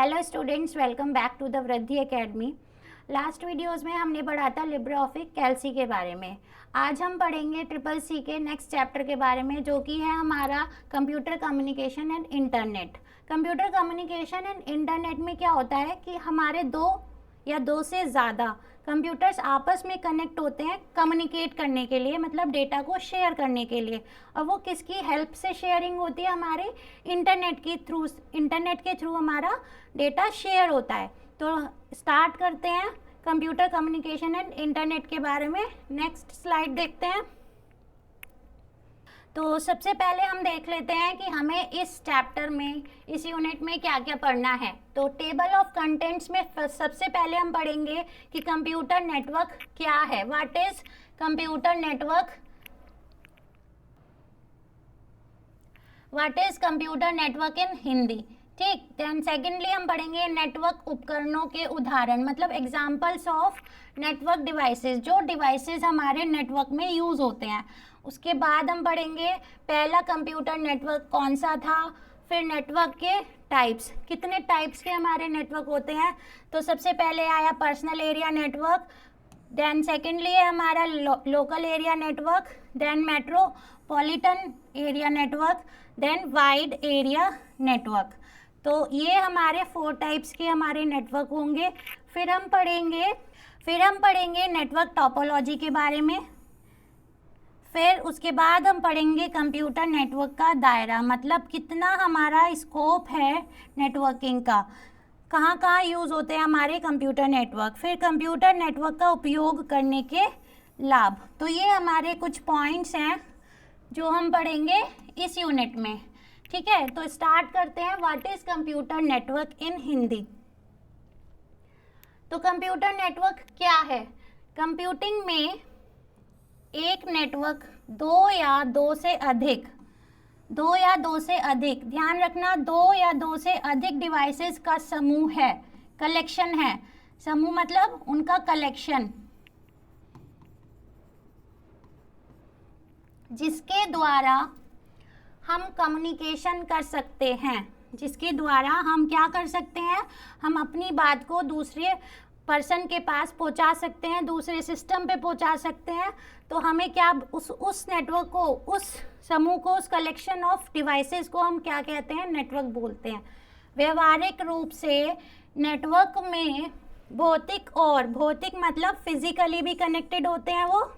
Hello students, welcome back to the Vriddhi academy. Last videos में हमने पढ़ा था लिब्रे ऑफिस कैल्सी के बारे में। आज हम पढ़ेंगे ट्रिपल सी के नेक्स्ट चैप्टर के बारे में, जो कि है हमारा computer communication and internet. Computer communication and internet में क्या होता है कि हमारे दो या दो से ज़्यादा कंप्यूटर्स आपस में कनेक्ट होते हैं कम्युनिकेट करने के लिए, मतलब डेटा को शेयर करने के लिए। और वो किसकी हेल्प से शेयरिंग होती है? हमारे इंटरनेट के थ्रू हमारा डेटा शेयर होता है। तो स्टार्ट करते हैं कंप्यूटर कम्युनिकेशन एंड इंटरनेट के बारे में। नेक्स्ट स्लाइड देखते हैं। तो सबसे पहले हम देख लेते हैं कि हमें इस चैप्टर में, इस यूनिट में क्या क्या पढ़ना है। तो टेबल ऑफ कंटेंट्स में सबसे पहले हम पढ़ेंगे कि कंप्यूटर नेटवर्क क्या है। What is computer network? What is computer network in Hindi, ठीक। देन सेकेंडली हम पढ़ेंगे नेटवर्क उपकरणों के उदाहरण, मतलब एग्जाम्पल्स ऑफ नेटवर्क डिवाइसेस, जो डिवाइसेस हमारे नेटवर्क में यूज़ होते हैं। उसके बाद हम पढ़ेंगे पहला कंप्यूटर नेटवर्क कौन सा था, फिर नेटवर्क के टाइप्स, कितने टाइप्स के हमारे नेटवर्क होते हैं। तो सबसे पहले आया personal area network, then secondly है हमारा local area network, then metropolitan area network, then wide area network. तो ये हमारे 4 टाइप्स के हमारे नेटवर्क होंगे। फिर हम पढ़ेंगे नेटवर्क टोपोलॉजी के बारे में। फिर उसके बाद हम पढ़ेंगे कंप्यूटर नेटवर्क का दायरा, मतलब कितना हमारा स्कोप है नेटवर्किंग का, कहाँ कहाँ यूज़ होते हैं हमारे कंप्यूटर नेटवर्क। फिर कंप्यूटर नेटवर्क का उपयोग करने के लाभ। तो ये हमारे कुछ पॉइंट्स हैं जो हम पढ़ेंगे इस यूनिट में, ठीक है। तो स्टार्ट करते हैं। What is computer network in Hindi? तो कंप्यूटर नेटवर्क क्या है? कंप्यूटिंग में एक नेटवर्क दो या दो से अधिक, ध्यान रखना, 2 या 2 से अधिक डिवाइसेस का समूह है, कलेक्शन है। समूह मतलब उनका कलेक्शन, जिसके द्वारा हम कम्युनिकेशन कर सकते हैं, जिसके द्वारा हम क्या कर सकते हैं, हम अपनी बात को दूसरे पर्सन के पास पहुंचा सकते हैं, दूसरे सिस्टम पे पहुंचा सकते हैं। तो हमें क्या, उस नेटवर्क को, उस समूह को, उस कलेक्शन ऑफ डिवाइसेस को हम क्या कहते हैं? नेटवर्क बोलते हैं। व्यवहारिक रूप से नेटवर्क में भौतिक मतलब फिजिकली भी कनेक्टेड होते हैं, वो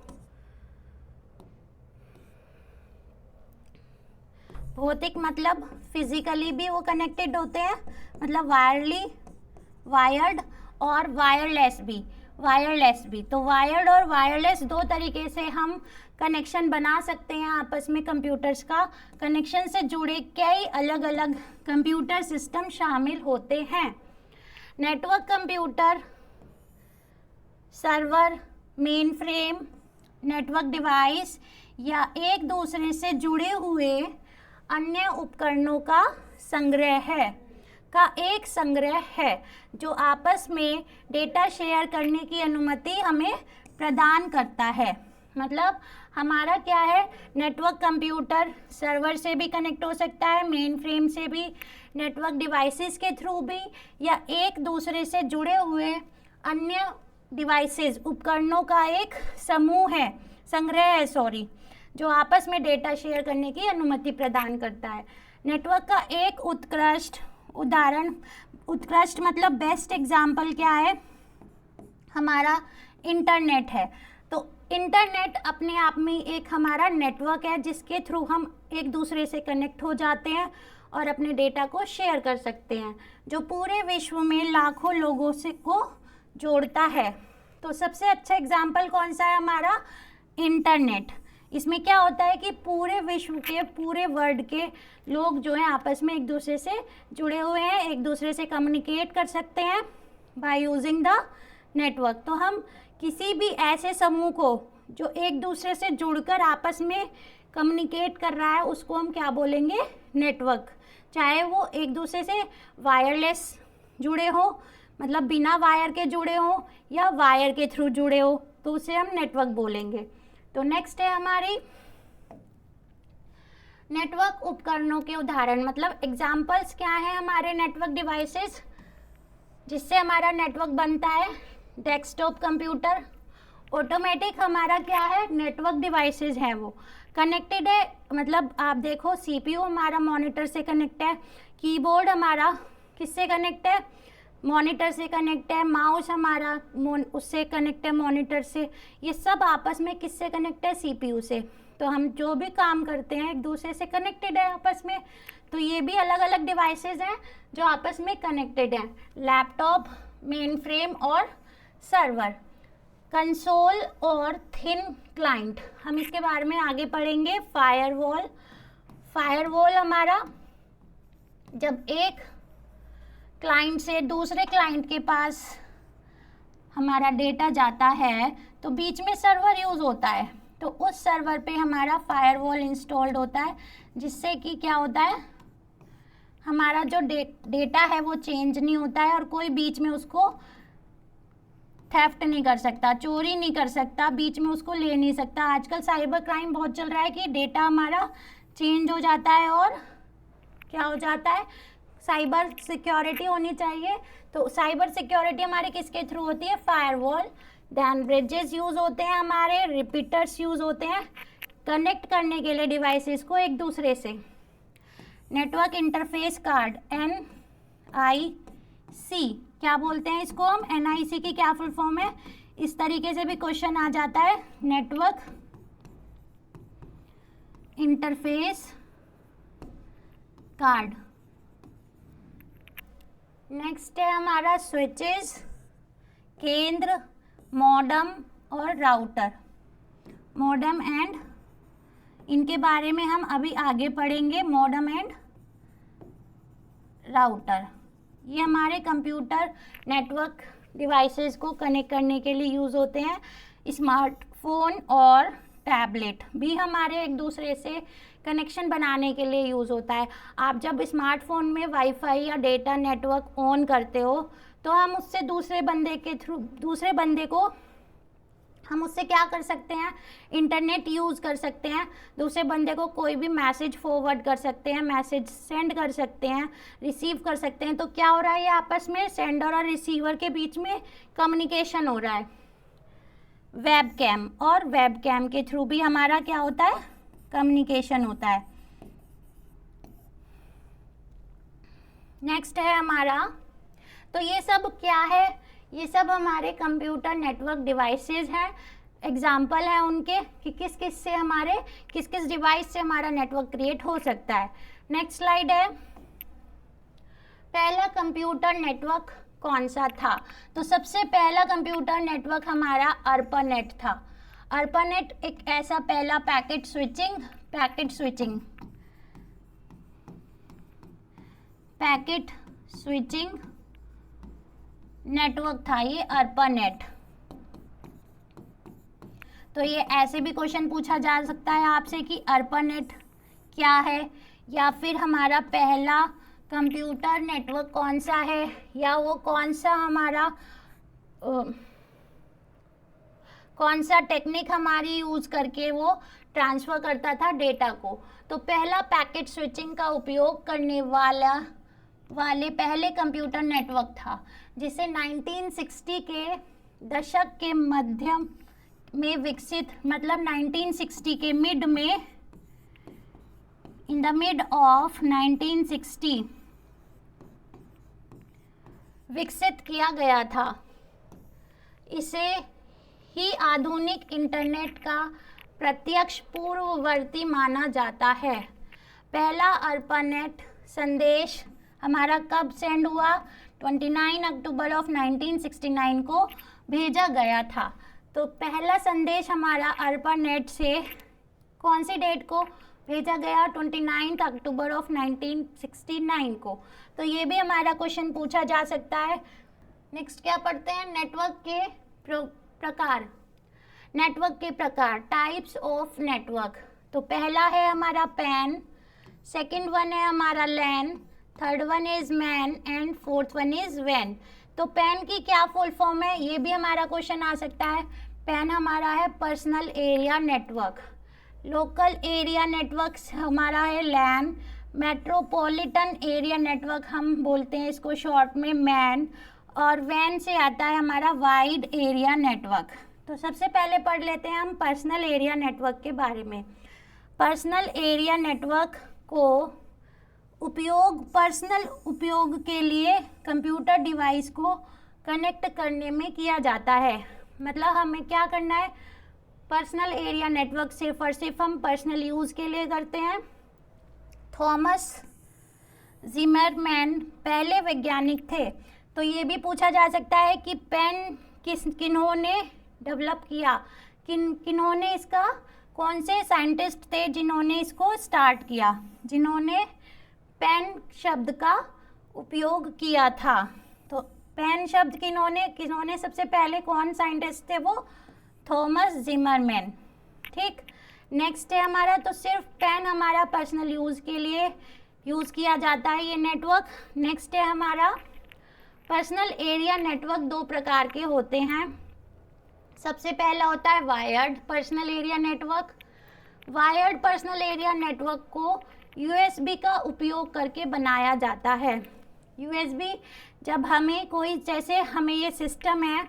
भौतिक मतलब फिजिकली भी वो कनेक्टेड होते हैं, मतलब वायर्ड और वायरलेस भी। तो वायर्ड और वायरलेस 2 तरीके से हम कनेक्शन बना सकते हैं आपस में कंप्यूटर्स का। कनेक्शन से जुड़े कई अलग अलग कंप्यूटर सिस्टम शामिल होते हैं। Network computer, server, main frame, network device या एक दूसरे से जुड़े हुए अन्य उपकरणों का एक संग्रह है जो आपस में डेटा शेयर करने की अनुमति हमें प्रदान करता है। मतलब हमारा क्या है, नेटवर्क कंप्यूटर सर्वर से भी कनेक्ट हो सकता है, मेन फ्रेम से भी, नेटवर्क डिवाइसेस के थ्रू भी, या एक दूसरे से जुड़े हुए अन्य डिवाइसेस, उपकरणों का एक संग्रह है, जो आपस में डेटा शेयर करने की अनुमति प्रदान करता है। नेटवर्क का एक उत्कृष्ट मतलब बेस्ट एग्जाम्पल क्या है? हमारा इंटरनेट है। तो इंटरनेट अपने आप में एक हमारा नेटवर्क है, जिसके थ्रू हम एक दूसरे से कनेक्ट हो जाते हैं और अपने डेटा को शेयर कर सकते हैं, जो पूरे विश्व में लाखों लोगों को जोड़ता है। तो सबसे अच्छा एग्जाम्पल कौन सा है? हमारा इंटरनेट। इसमें क्या होता है कि पूरे विश्व के, पूरे वर्ल्ड के लोग जो हैं आपस में एक दूसरे से जुड़े हुए हैं, एक दूसरे से कम्युनिकेट कर सकते हैं बाय यूजिंग द नेटवर्क। तो हम किसी भी ऐसे समूह को जो एक दूसरे से जुड़कर आपस में कम्युनिकेट कर रहा है, उसको हम क्या बोलेंगे? नेटवर्क। चाहे वो एक दूसरे से वायरलेस जुड़े हो, मतलब बिना वायर के जुड़े हो, या वायर के थ्रू जुड़े हो, तो उसे हम नेटवर्क बोलेंगे। तो नेक्स्ट है हमारी नेटवर्क उपकरणों के उदाहरण, मतलब एग्जाम्पल्स क्या है हमारे नेटवर्क डिवाइसेस। जिससे हमारा नेटवर्क बनता है डेस्कटॉप कंप्यूटर। ऑटोमेटिक हमारा क्या है, नेटवर्क डिवाइसेस है वो कनेक्टेड है, मतलब आप देखो सीपीयू हमारा मॉनिटर से कनेक्ट है, कीबोर्ड हमारा किससे कनेक्ट है, मॉनिटर से कनेक्ट है, माउस हमारा उससे कनेक्ट है मॉनिटर से, ये सब आपस में किससे कनेक्ट है, सीपीयू से। तो हम जो भी काम करते हैं एक दूसरे से कनेक्टेड है आपस में। तो ये भी अलग अलग डिवाइसेस हैं जो आपस में कनेक्टेड हैं, लैपटॉप, मेन फ्रेम और सर्वर, कंसोल और थिन क्लाइंट। हम इसके बारे में आगे पढ़ेंगे। फायरवॉल, फायरवॉल हमारा जब एक क्लाइंट से दूसरे क्लाइंट के पास हमारा डेटा जाता है तो बीच में सर्वर यूज़ होता है, तो उस सर्वर पे हमारा फायरवॉल इंस्टॉल्ड होता है, जिससे कि क्या होता है, हमारा जो डेटा है वो चेंज नहीं होता है और कोई बीच में उसको थेफ्ट नहीं कर सकता, चोरी नहीं कर सकता, बीच में उसको ले नहीं सकता। आजकल साइबर क्राइम बहुत चल रहा है कि डेटा हमारा चेंज हो जाता है और क्या हो जाता है, साइबर सिक्योरिटी होनी चाहिए। तो साइबर सिक्योरिटी हमारे किसके थ्रू होती है, फायरवॉल। देन ब्रिजेस यूज़ होते हैं हमारे, रिपीटर्स यूज़ होते हैं कनेक्ट करने के लिए डिवाइसेस को एक दूसरे से। नेटवर्क इंटरफेस कार्ड NIC क्या बोलते हैं इसको हम, NIC की क्या फुल फॉर्म है, इस तरीके से भी क्वेश्चन आ जाता है, नेटवर्क इंटरफेस कार्ड। नेक्स्ट है हमारा स्विचेस, केंद्र, मॉडम और राउटर। मॉडम एंड, इनके बारे में हम अभी आगे पढ़ेंगे, मॉडम एंड राउटर। ये हमारे कंप्यूटर नेटवर्क डिवाइसेस को कनेक्ट करने के लिए यूज़ होते हैं। स्मार्टफोन और टैबलेट भी हमारे एक दूसरे से कनेक्शन बनाने के लिए यूज़ होता है। आप जब स्मार्टफोन में वाईफाई या डेटा नेटवर्क ऑन करते हो तो हम उससे दूसरे बंदे को हम उससे क्या कर सकते हैं, इंटरनेट यूज़ कर सकते हैं, दूसरे बंदे को कोई भी मैसेज फॉरवर्ड कर सकते हैं, मैसेज सेंड कर सकते हैं, रिसीव कर सकते हैं। तो क्या हो रहा है, ये आपस में सेंडर और रिसीवर के बीच में कम्युनिकेशन हो रहा है। वेबकैम, और वेबकैम के थ्रू भी हमारा क्या होता है, कम्युनिकेशन होता है। नेक्स्ट है हमारा, तो ये सब क्या है, ये सब हमारे कंप्यूटर नेटवर्क डिवाइसेस हैं, एग्जाम्पल है उनके कि किस किस डिवाइस से हमारा नेटवर्क क्रिएट हो सकता है। नेक्स्ट स्लाइड है, पहला कंप्यूटर नेटवर्क कौन सा था, तो सबसे पहला कंप्यूटर नेटवर्क हमारा अर्पानेट था। अर्पानेट एक ऐसा पहला पैकेट स्विचिंग नेटवर्क था ये अर्पानेट। तो ये ऐसे भी क्वेश्चन पूछा जा सकता है आपसे कि अर्पानेट क्या है, या फिर हमारा पहला कंप्यूटर नेटवर्क कौन सा है, या वो कौन सा टेक्निक हमारी यूज़ करके वो ट्रांसफ़र करता था डेटा को। तो पहला पैकेट स्विचिंग का उपयोग करने वाले पहले कंप्यूटर नेटवर्क था, जिसे 1960 के दशक के मध्य में विकसित, मतलब 1960 के मिड में, इन द मिड ऑफ 1960 विकसित किया गया था। इसे ही आधुनिक इंटरनेट का प्रत्यक्ष पूर्ववर्ती माना जाता है। पहला अर्पानेट संदेश हमारा कब सेंड हुआ, 29 अक्टूबर ऑफ 1969 को भेजा गया था। तो पहला संदेश हमारा अर्पानेट से कौन सी डेट को भेजा गया, 29 अक्टूबर ऑफ 1969 को। तो ये भी हमारा क्वेश्चन पूछा जा सकता है। नेक्स्ट क्या पढ़ते हैं, नेटवर्क के प्रकार। नेटवर्क के प्रकार, टाइप्स ऑफ नेटवर्क। तो पहला है हमारा पैन, सेकंड वन है हमारा LAN, third one is MAN and fourth one is वैन। तो पैन की क्या फुल फॉर्म है, ये भी हमारा क्वेश्चन आ सकता है। पैन हमारा है personal area network. Local area network हमारा है लैन। मेट्रोपॉलिटन एरिया नेटवर्क हम बोलते हैं इसको शॉर्ट में मैन। और वैन से आता है हमारा वाइड एरिया नेटवर्क। तो सबसे पहले पढ़ लेते हैं हम पर्सनल एरिया नेटवर्क के बारे में। पर्सनल एरिया नेटवर्क को पर्सनल उपयोग के लिए कंप्यूटर डिवाइस को कनेक्ट करने में किया जाता है। मतलब हमें क्या करना है, पर्सनल एरिया नेटवर्क सिर्फ और सिर्फ हम पर्सनल यूज़ के लिए करते हैं। थॉमस जिमरमैन पहले वैज्ञानिक थे। तो ये भी पूछा जा सकता है कि पेन किन्होंने डेवलप किया, किन्होंने इसका, कौन से साइंटिस्ट थे जिन्होंने इसको स्टार्ट किया, जिन्होंने पेन शब्द का उपयोग किया था। तो पेन शब्द किन्होंने सबसे पहले, कौन साइंटिस्ट थे वो, थॉमस जिमरमैन। ठीक, नेक्स्ट है हमारा, तो सिर्फ पेन हमारा पर्सनल यूज़ के लिए यूज़ किया जाता है ये नेटवर्क। नेक्स्ट है हमारा पर्सनल एरिया नेटवर्क दो प्रकार के होते हैं। सबसे पहला होता है wired personal area network. Wired personal area network को यूएसबी का उपयोग करके बनाया जाता है। यूएसबी, जब हमें कोई, जैसे हमें ये सिस्टम है,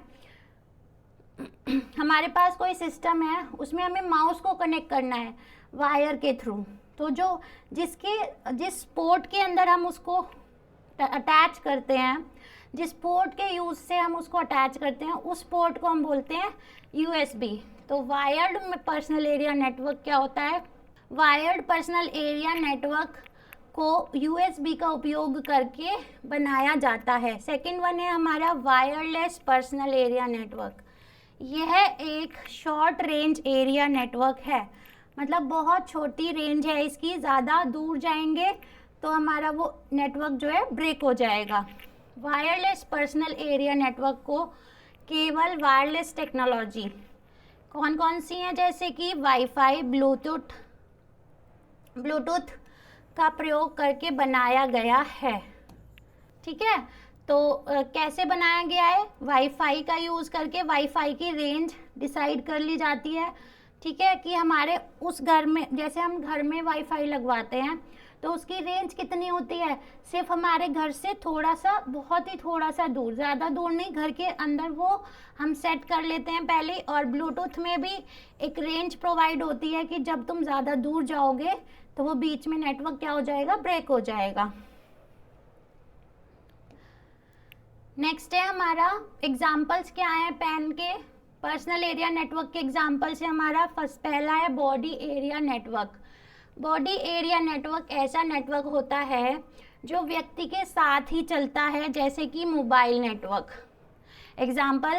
हमारे पास कोई सिस्टम है, उसमें हमें माउस को कनेक्ट करना है वायर के थ्रू। तो जिस पोर्ट के अंदर हम उसको अटैच करते हैं, जिस पोर्ट के यूज़ से हम उसको अटैच करते हैं, उस पोर्ट को हम बोलते हैं यूएसबी। तो वायर्ड में पर्सनल एरिया नेटवर्क क्या होता है, वायर्ड पर्सनल एरिया नेटवर्क को यूएसबी का उपयोग करके बनाया जाता है। सेकंड वन है हमारा वायरलेस पर्सनल एरिया नेटवर्क। यह एक शॉर्ट रेंज एरिया नेटवर्क है, मतलब बहुत छोटी रेंज है इसकी, ज़्यादा दूर जाएंगे तो हमारा वो नेटवर्क जो है ब्रेक हो जाएगा। वायरलेस पर्सनल एरिया नेटवर्क को केवल वायरलेस टेक्नोलॉजी कौन कौन सी हैं, जैसे कि वाईफाई, ब्लूटूथ का प्रयोग करके बनाया गया है। ठीक है, तो कैसे बनाया गया है, वाईफाई का यूज़ करके वाईफाई की रेंज डिसाइड कर ली जाती है। ठीक है, कि हमारे उस घर में, जैसे हम घर में वाईफाई लगवाते हैं तो उसकी रेंज कितनी होती है, सिर्फ हमारे घर से थोड़ा सा, बहुत ही थोड़ा सा दूर, ज़्यादा दूर नहीं, घर के अंदर वो हम सेट कर लेते हैं पहले। और ब्लूटूथ में भी एक रेंज प्रोवाइड होती है कि जब तुम ज़्यादा दूर जाओगे तो वो बीच में नेटवर्क क्या हो जाएगा, ब्रेक हो जाएगा। नेक्स्ट है हमारा एग्जाम्पल्स क्या है पेन के पर्सनल एरिया नेटवर्क के एग्जाम्पल्स है हमारा। पहला है body area network. Body area network ऐसा नेटवर्क होता है जो व्यक्ति के साथ ही चलता है, जैसे कि मोबाइल नेटवर्क। एग्जाम्पल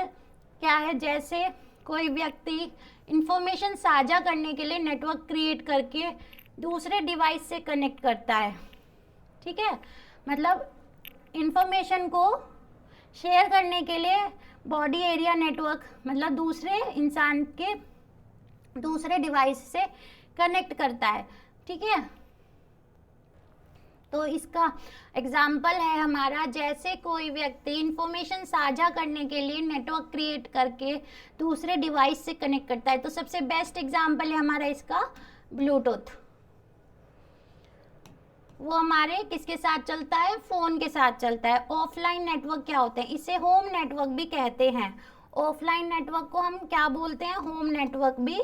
क्या है, जैसे कोई व्यक्ति इंफॉर्मेशन साझा करने के लिए नेटवर्क क्रिएट करके दूसरे डिवाइस से कनेक्ट करता है। ठीक है, मतलब इंफॉर्मेशन को शेयर करने के लिए बॉडी एरिया नेटवर्क, मतलब दूसरे इंसान के दूसरे डिवाइस से कनेक्ट करता है। ठीक है, तो इसका एग्जाम्पल है हमारा, जैसे कोई व्यक्ति इंफॉर्मेशन साझा करने के लिए नेटवर्क क्रिएट करके दूसरे डिवाइस से कनेक्ट करता है। तो सबसे बेस्ट एग्जाम्पल है हमारा इसका ब्लूटूथ। वो हमारे किसके साथ चलता है, फ़ोन के साथ चलता है। ऑफलाइन नेटवर्क क्या होते हैं, इसे होम नेटवर्क भी कहते हैं। ऑफलाइन नेटवर्क को हम क्या बोलते हैं, होम नेटवर्क भी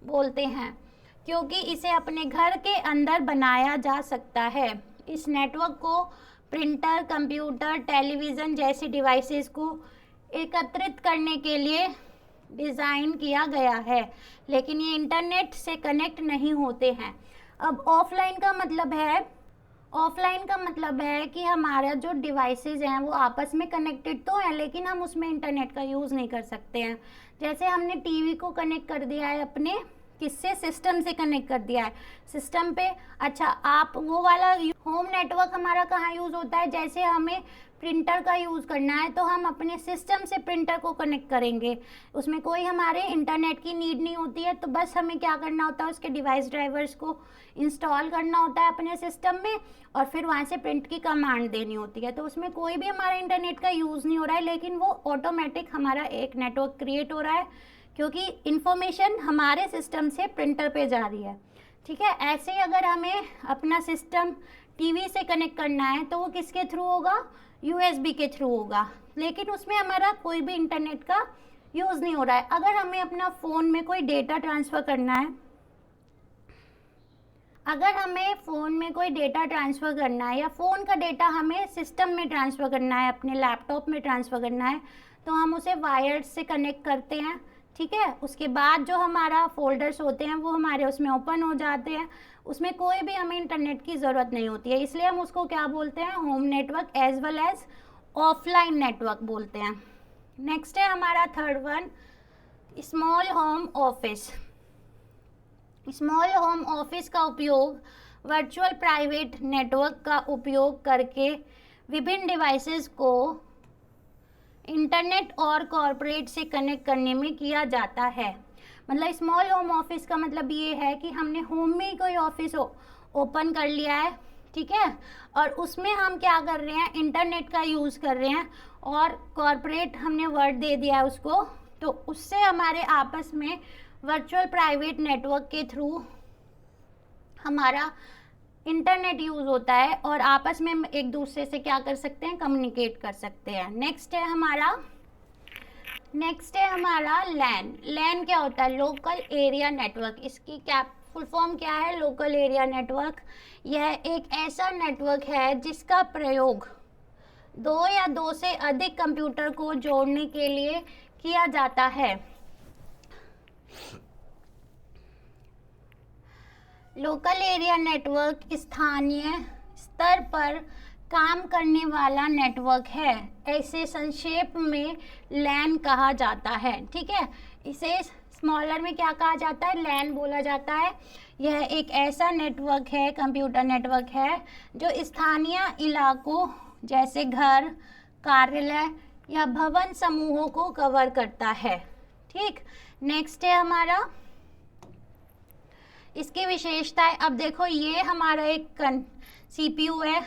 बोलते हैं, क्योंकि इसे अपने घर के अंदर बनाया जा सकता है। इस नेटवर्क को प्रिंटर, कंप्यूटर, टेलीविज़न जैसी डिवाइसेस को एकत्रित करने के लिए डिज़ाइन किया गया है, लेकिन ये इंटरनेट से कनेक्ट नहीं होते हैं। अब ऑफलाइन का मतलब है कि हमारा जो डिवाइसेस हैं वो आपस में कनेक्टेड तो हैं, लेकिन हम उसमें इंटरनेट का यूज़ नहीं कर सकते हैं। जैसे हमने टीवी को कनेक्ट कर दिया है अपने किससे, सिस्टम से कनेक्ट कर दिया है सिस्टम पे। अच्छा, आप वो वाला होम नेटवर्क हमारा कहाँ यूज़ होता है, जैसे हमें प्रिंटर का यूज़ करना है तो हम अपने सिस्टम से प्रिंटर को कनेक्ट करेंगे, उसमें कोई हमारे इंटरनेट की नीड नहीं होती है। तो बस हमें क्या करना होता है, उसके डिवाइस ड्राइवर्स को इंस्टॉल करना होता है अपने सिस्टम में और फिर वहाँ से प्रिंट की कमांड देनी होती है। तो उसमें कोई भी हमारा इंटरनेट का यूज़ नहीं हो रहा है, लेकिन वो ऑटोमेटिक हमारा एक नेटवर्क क्रिएट हो रहा है, क्योंकि इंफॉर्मेशन हमारे सिस्टम से प्रिंटर पे जा रही है। ठीक है, ऐसे ही अगर हमें अपना सिस्टम टीवी से कनेक्ट करना है तो वो किसके थ्रू होगा, USB के थ्रू होगा, लेकिन उसमें हमारा कोई भी इंटरनेट का यूज़ नहीं हो रहा है। अगर हमें अपना फ़ोन में कोई डेटा ट्रांसफ़र करना है, अगर हमें फ़ोन में कोई डेटा ट्रांसफ़र करना है या फ़ोन का डेटा हमें सिस्टम में ट्रांसफ़र करना है, अपने लैपटॉप में ट्रांसफ़र करना है, तो हम उसे वायर्ड से कनेक्ट करते हैं, ठीक है। उसके बाद जो हमारा फोल्डर्स होते हैं वो हमारे उसमें ओपन हो जाते हैं, उसमें कोई भी हमें इंटरनेट की ज़रूरत नहीं होती है, इसलिए हम उसको क्या बोलते हैं, home network as well as offline network बोलते हैं। नेक्स्ट है हमारा third one, small home office. Small home office का उपयोग वर्चुअल प्राइवेट नेटवर्क का उपयोग करके विभिन्न डिवाइसेस को इंटरनेट और कॉरपोरेट से कनेक्ट करने में किया जाता है। मतलब स्मॉल होम ऑफिस का मतलब ये है कि हमने होम में ही कोई ऑफिस ओपन कर लिया है, ठीक है, और उसमें हम क्या कर रहे हैं, इंटरनेट का यूज़ कर रहे हैं और कॉरपोरेट हमने वर्ड दे दिया है उसको, तो उससे हमारे आपस में वर्चुअल प्राइवेट नेटवर्क के थ्रू हमारा इंटरनेट यूज़ होता है और आपस में एक दूसरे से क्या कर सकते हैं, कम्युनिकेट कर सकते हैं। नेक्स्ट है हमारा लैन। लैन क्या होता है, लोकल एरिया नेटवर्क। इसकी क्या फुल फॉर्म क्या है, लोकल एरिया नेटवर्क। यह एक ऐसा नेटवर्क है जिसका प्रयोग दो या दो से अधिक कंप्यूटर को जोड़ने के लिए किया जाता है। लोकल एरिया नेटवर्क स्थानीय स्तर पर काम करने वाला नेटवर्क है, ऐसे संक्षेप में लैन कहा जाता है, ठीक है। इसे स्मॉलर में क्या कहा जाता है, लैन बोला जाता है। यह एक ऐसा नेटवर्क है, कंप्यूटर नेटवर्क है, जो स्थानीय इलाकों जैसे घर, कार्यालय या भवन समूहों को कवर करता है, ठीक। नेक्स्ट है हमारा, इसकी विशेषताएं। अब देखो ये हमारा एक CPU है,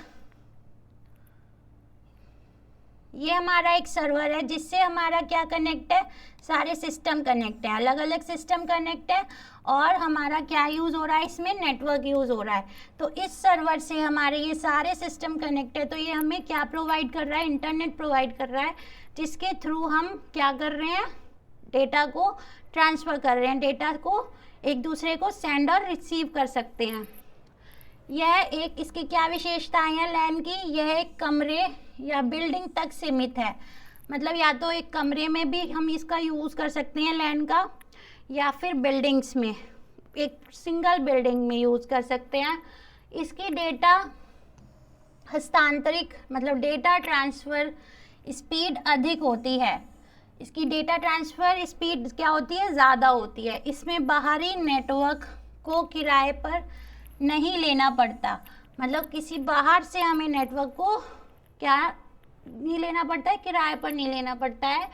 ये हमारा एक सर्वर है जिससे हमारा क्या कनेक्ट है, सारे सिस्टम कनेक्ट है, अलग अलग सिस्टम कनेक्ट है और हमारा क्या यूज़ हो रहा है, इसमें नेटवर्क यूज़ हो रहा है। तो इस सर्वर से हमारे ये सारे सिस्टम कनेक्ट है, तो ये हमें क्या प्रोवाइड कर रहा है, इंटरनेट प्रोवाइड कर रहा है, जिसके थ्रू हम क्या कर रहे हैं, डेटा को ट्रांसफ़र कर रहे हैं, डेटा को एक दूसरे को सेंड और रिसीव कर सकते हैं। यह एक, इसकी क्या विशेषताएं हैं लैन की, यह एक कमरे या बिल्डिंग तक सीमित है। मतलब या तो एक कमरे में भी हम इसका यूज़ कर सकते हैं लैन का, या फिर बिल्डिंग्स में, एक सिंगल बिल्डिंग में यूज़ कर सकते हैं। इसकी डेटा हस्तांतरित मतलब डेटा ट्रांसफ़र स्पीड अधिक होती है। इसकी डेटा ट्रांसफ़र स्पीड क्या होती है, ज़्यादा होती है। इसमें बाहरी नेटवर्क को किराए पर नहीं लेना पड़ता, मतलब किसी बाहर से हमें नेटवर्क को क्या नहीं लेना पड़ता है, किराए पर नहीं लेना पड़ता है।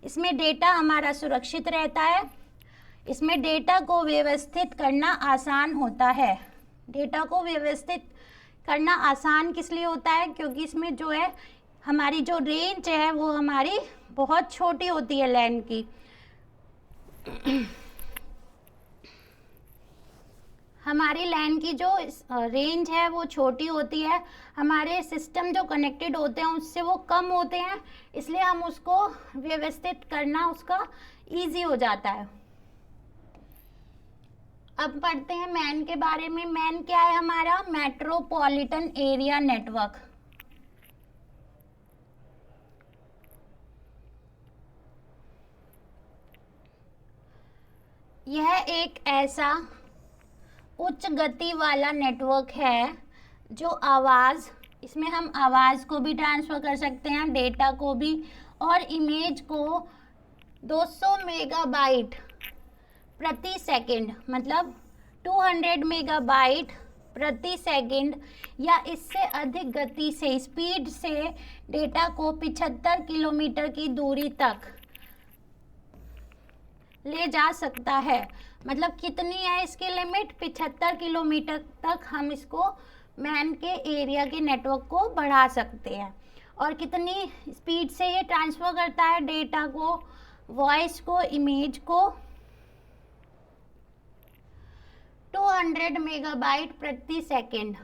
इसमें डेटा हमारा सुरक्षित रहता है। इसमें डेटा को व्यवस्थित करना आसान होता है। डेटा को व्यवस्थित करना आसान किस लिए होता है, क्योंकि इसमें जो है हमारी जो रेंज है वो हमारी बहुत छोटी होती है लैन की। हमारी लैन की जो रेंज है वो छोटी होती है, हमारे सिस्टम जो कनेक्टेड होते हैं उससे वो कम होते हैं, इसलिए हम उसको व्यवस्थित करना उसका इजी हो जाता है। अब पढ़ते हैं मैन के बारे में। मैन क्या है हमारा, मेट्रोपॉलिटन एरिया नेटवर्क। यह एक ऐसा उच्च गति वाला नेटवर्क है जो आवाज़, इसमें हम आवाज़ को भी ट्रांसफ़र कर सकते हैं, डेटा को भी, और इमेज को 200 मेगाबाइट प्रति सेकंड, मतलब 200 मेगाबाइट प्रति सेकंड या इससे अधिक गति से, स्पीड से डेटा को 75 किलोमीटर की दूरी तक ले जा सकता है। मतलब कितनी है इसकी लिमिट, 75 किलोमीटर तक हम इसको मैन के एरिया के नेटवर्क को बढ़ा सकते हैं। और कितनी स्पीड से ये ट्रांसफ़र करता है डेटा को, वॉइस को, इमेज को, 200 मेगाबाइट प्रति सेकंड।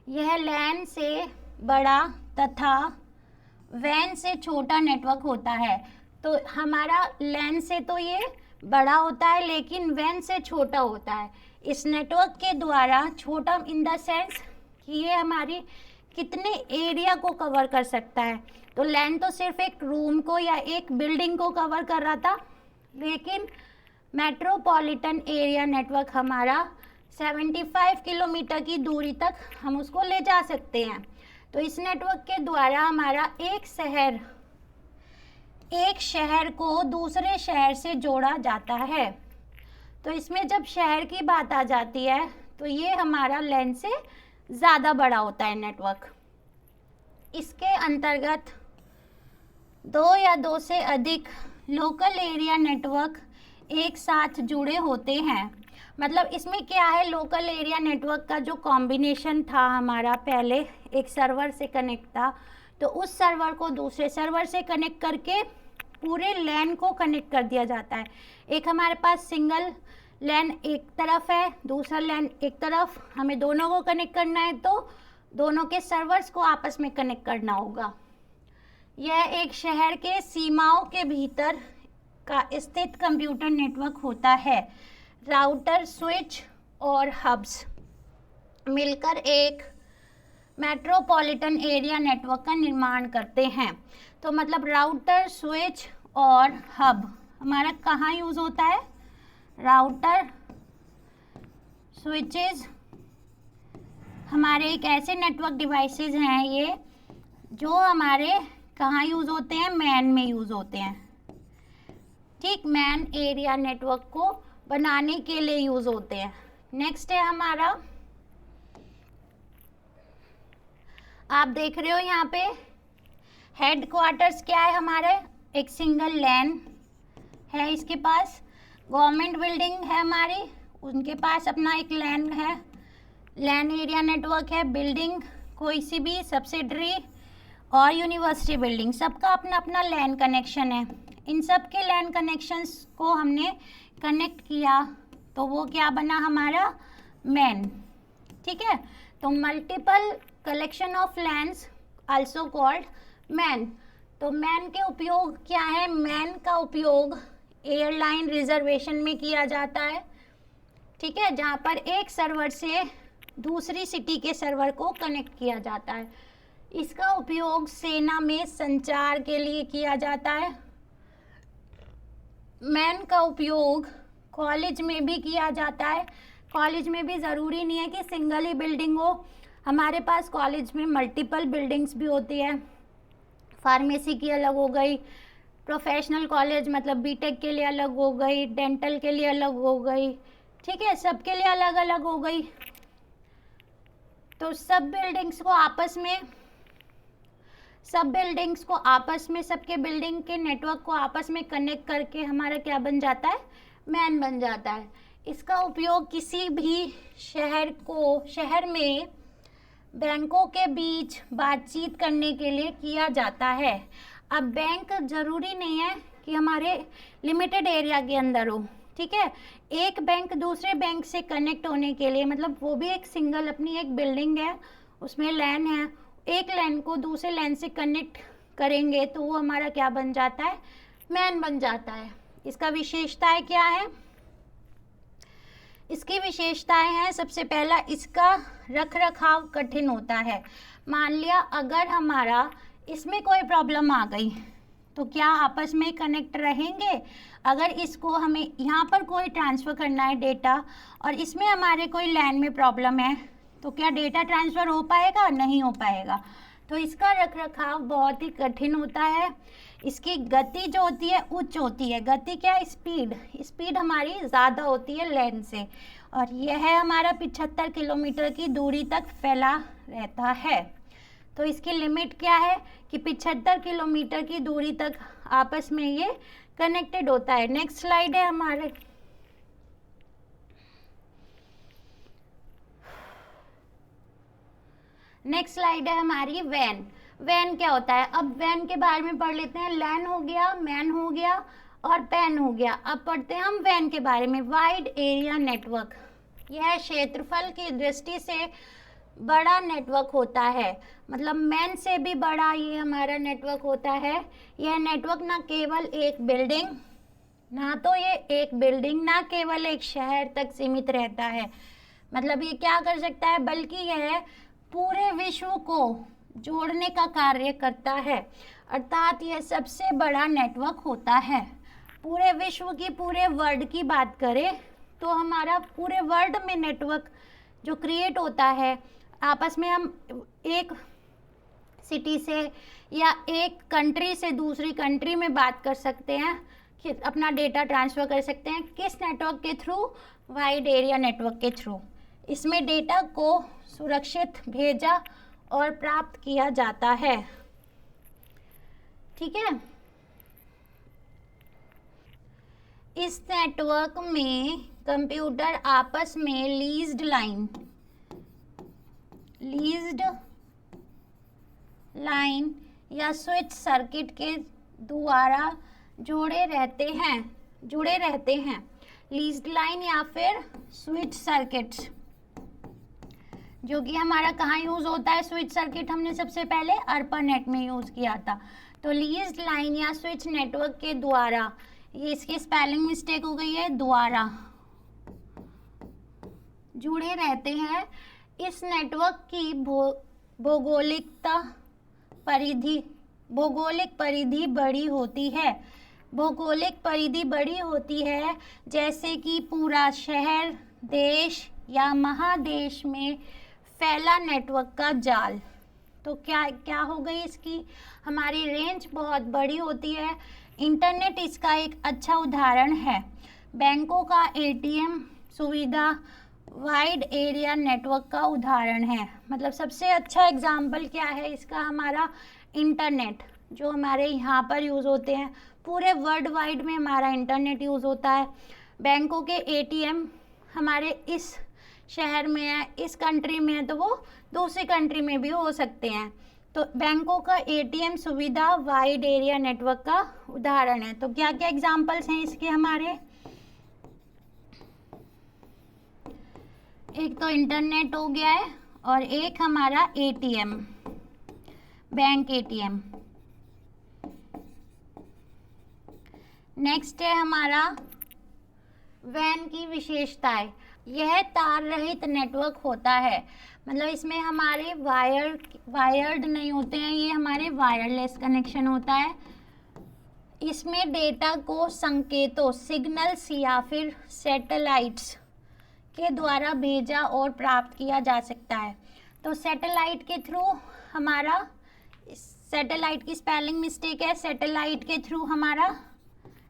यह लैन से बड़ा तथा वैन से छोटा नेटवर्क होता है। तो हमारा लैन से तो ये बड़ा होता है लेकिन वैन से छोटा होता है। इस नेटवर्क के द्वारा छोटा इन द सेंस कि ये हमारी कितने एरिया को कवर कर सकता है। तो लैन तो सिर्फ एक रूम को या एक बिल्डिंग को कवर कर रहा था, लेकिन मेट्रोपॉलिटन एरिया नेटवर्क हमारा 75 किलोमीटर की दूरी तक हम उसको ले जा सकते हैं। तो इस नेटवर्क के द्वारा हमारा एक शहर को दूसरे शहर से जोड़ा जाता है। तो इसमें जब शहर की बात आ जाती है तो ये हमारा लैन से ज़्यादा बड़ा होता है नेटवर्क। इसके अंतर्गत 2 या 2 से अधिक लोकल एरिया नेटवर्क एक साथ जुड़े होते हैं। मतलब इसमें क्या है, लोकल एरिया नेटवर्क का जो कॉम्बिनेशन था हमारा पहले एक सर्वर से कनेक्ट था, तो उस सर्वर को दूसरे सर्वर से कनेक्ट करके पूरे लैन को कनेक्ट कर दिया जाता है। एक हमारे पास सिंगल लैन एक तरफ है, दूसरा लैन एक तरफ, हमें दोनों को कनेक्ट करना है तो दोनों के सर्वर्स को आपस में कनेक्ट करना होगा। यह एक शहर के सीमाओं के भीतर का स्थित कंप्यूटर नेटवर्क होता है। राउटर, स्विच और हब्स मिलकर एक मेट्रोपॉलिटन एरिया नेटवर्क का निर्माण करते हैं। तो मतलब राउटर, स्विच और हब हमारा कहाँ यूज़ होता है? राउटर, स्विचेस हमारे एक ऐसे नेटवर्क डिवाइसेस हैं ये जो हमारे कहाँ यूज़ होते हैं? मैन में यूज़ होते हैं। ठीक, मैन एरिया नेटवर्क को बनाने के लिए यूज़ होते हैं। नेक्स्ट है हमारा, आप देख रहे हो यहाँ पे हेड क्वार्टर्स क्या है हमारे, एक सिंगल लैन है इसके पास। गवर्नमेंट बिल्डिंग है हमारी, उनके पास अपना एक लैन है, लैन एरिया नेटवर्क है। बिल्डिंग कोई सी भी सब्सिडरी और यूनिवर्सिटी बिल्डिंग, सबका अपना अपना लैन कनेक्शन है। इन सब के लैन कनेक्शंस को हमने कनेक्ट किया तो वो क्या बना हमारा? मैन। ठीक है, तो multiple collection of lens also called man. तो मैन के उपयोग क्या है? मैन का उपयोग एयरलाइन रिजर्वेशन में किया जाता है। ठीक है, जहाँ पर एक सर्वर से दूसरी सिटी के सर्वर को कनेक्ट किया जाता है। इसका उपयोग सेना में संचार के लिए किया जाता है। मैन का उपयोग कॉलेज में भी किया जाता है। कॉलेज में भी ज़रूरी नहीं है कि सिंगल ही बिल्डिंग हो, हमारे पास कॉलेज में मल्टीपल बिल्डिंग्स भी होती है। फार्मेसी की अलग हो गई, प्रोफेशनल कॉलेज मतलब बीटेक के लिए अलग हो गई, डेंटल के लिए अलग हो गई। ठीक है, सबके लिए अलग अलग हो गई। तो सब बिल्डिंग्स को आपस में सबके बिल्डिंग के नेटवर्क को आपस में कनेक्ट करके हमारा क्या बन जाता है? मैन बन जाता है। इसका उपयोग किसी भी शहर में बैंकों के बीच बातचीत करने के लिए किया जाता है। अब बैंक ज़रूरी नहीं है कि हमारे लिमिटेड एरिया के अंदर हो। ठीक है, एक बैंक दूसरे बैंक से कनेक्ट होने के लिए, मतलब वो भी एक सिंगल अपनी एक बिल्डिंग है, उसमें लैन है, एक लैन को दूसरे लैन से कनेक्ट करेंगे तो वो हमारा क्या बन जाता है? मैन बन जाता है। इसका विशेषताएं क्या है? इसकी विशेषताएं हैं, सबसे पहला इसका रख रखाव कठिन होता है। मान लिया अगर हमारा इसमें कोई प्रॉब्लम आ गई तो क्या आपस में कनेक्ट रहेंगे? अगर इसको हमें यहाँ पर कोई ट्रांसफ़र करना है डेटा और इसमें हमारे कोई लैन में प्रॉब्लम है तो क्या डेटा ट्रांसफ़र हो पाएगा? नहीं हो पाएगा। तो इसका रखरखाव बहुत ही कठिन होता है। इसकी गति जो होती है उच्च होती है। गति क्या है? स्पीड हमारी ज़्यादा होती है लैन से, और यह है हमारा 75 किलोमीटर की दूरी तक फैला रहता है। तो इसकी लिमिट क्या है कि 75 किलोमीटर की दूरी तक आपस में ये कनेक्टेड होता है। नेक्स्ट स्लाइड है हमारे, नेक्स्ट स्लाइड है हमारी वैन। वैन क्या होता है? अब वैन के बारे में पढ़ लेते हैं। लैन हो गया, मैन हो गया और पैन हो गया। अब पढ़ते हैं हम वैन के बारे में। वाइड एरिया नेटवर्क, यह क्षेत्रफल की दृष्टि से बड़ा नेटवर्क होता है, मतलब मैन से भी बड़ा ये हमारा नेटवर्क होता है। यह नेटवर्क ना केवल एक बिल्डिंग, ना तो ये एक बिल्डिंग, ना केवल एक शहर तक सीमित रहता है, मतलब ये क्या कर सकता है, बल्कि यह पूरे विश्व को जोड़ने का कार्य करता है। अर्थात यह सबसे बड़ा नेटवर्क होता है। पूरे विश्व की, पूरे वर्ल्ड की बात करें तो हमारा पूरे वर्ल्ड में नेटवर्क जो क्रिएट होता है, आपस में हम एक सिटी से या एक कंट्री से दूसरी कंट्री में बात कर सकते हैं, कि अपना डेटा ट्रांसफ़र कर सकते हैं। किस नेटवर्क के थ्रू? वाइड एरिया नेटवर्क के थ्रू। इसमें डेटा को सुरक्षित भेजा और प्राप्त किया जाता है। ठीक है। इस नेटवर्क में कंप्यूटर आपस में लीज्ड लाइन या स्विच सर्किट के द्वारा जुड़े रहते हैं। लीज्ड लाइन या फिर स्विच सर्किट्स, जो कि हमारा कहाँ यूज़ होता है? स्विच सर्किट हमने सबसे पहले ARPANET में यूज़ किया था। तो लीज्ड लाइन या स्विच नेटवर्क के द्वारा, ये इसकी स्पेलिंग मिस्टेक हो गई है, द्वारा जुड़े रहते हैं। इस नेटवर्क की भौगोलिक परिधि बड़ी होती है। भौगोलिक परिधि बड़ी होती है, जैसे कि पूरा शहर, देश या महादेश में फैला नेटवर्क का जाल। तो क्या हो गई इसकी? हमारी रेंज बहुत बड़ी होती है। इंटरनेट इसका एक अच्छा उदाहरण है। बैंकों का ATM सुविधा वाइड एरिया नेटवर्क का उदाहरण है। मतलब सबसे अच्छा एग्जाम्पल क्या है इसका? हमारा इंटरनेट, जो हमारे यहाँ पर यूज़ होते हैं, पूरे वर्ल्ड वाइड में हमारा इंटरनेट यूज़ होता है। बैंकों के ATM हमारे इस शहर में है, इस कंट्री में है, तो वो दूसरी कंट्री में भी हो सकते हैं। तो बैंकों का ATM सुविधा वाइड एरिया नेटवर्क का उदाहरण है। तो क्या क्या एग्जाम्पल्स हैं इसके हमारे? एक तो इंटरनेट हो गया है, और एक हमारा ATM, बैंक ATM। नेक्स्ट है हमारा वैन की विशेषताएं। यह तार रहित नेटवर्क होता है, मतलब इसमें हमारे वायर्ड नहीं होते हैं, ये हमारे वायरलेस कनेक्शन होता है। इसमें डेटा को संकेतों, सिग्नल्स या फिर सैटेलाइट्स के द्वारा भेजा और प्राप्त किया जा सकता है। तो सैटेलाइट के थ्रू हमारा, सैटेलाइट की स्पेलिंग मिस्टेक है, सैटेलाइट के थ्रू हमारा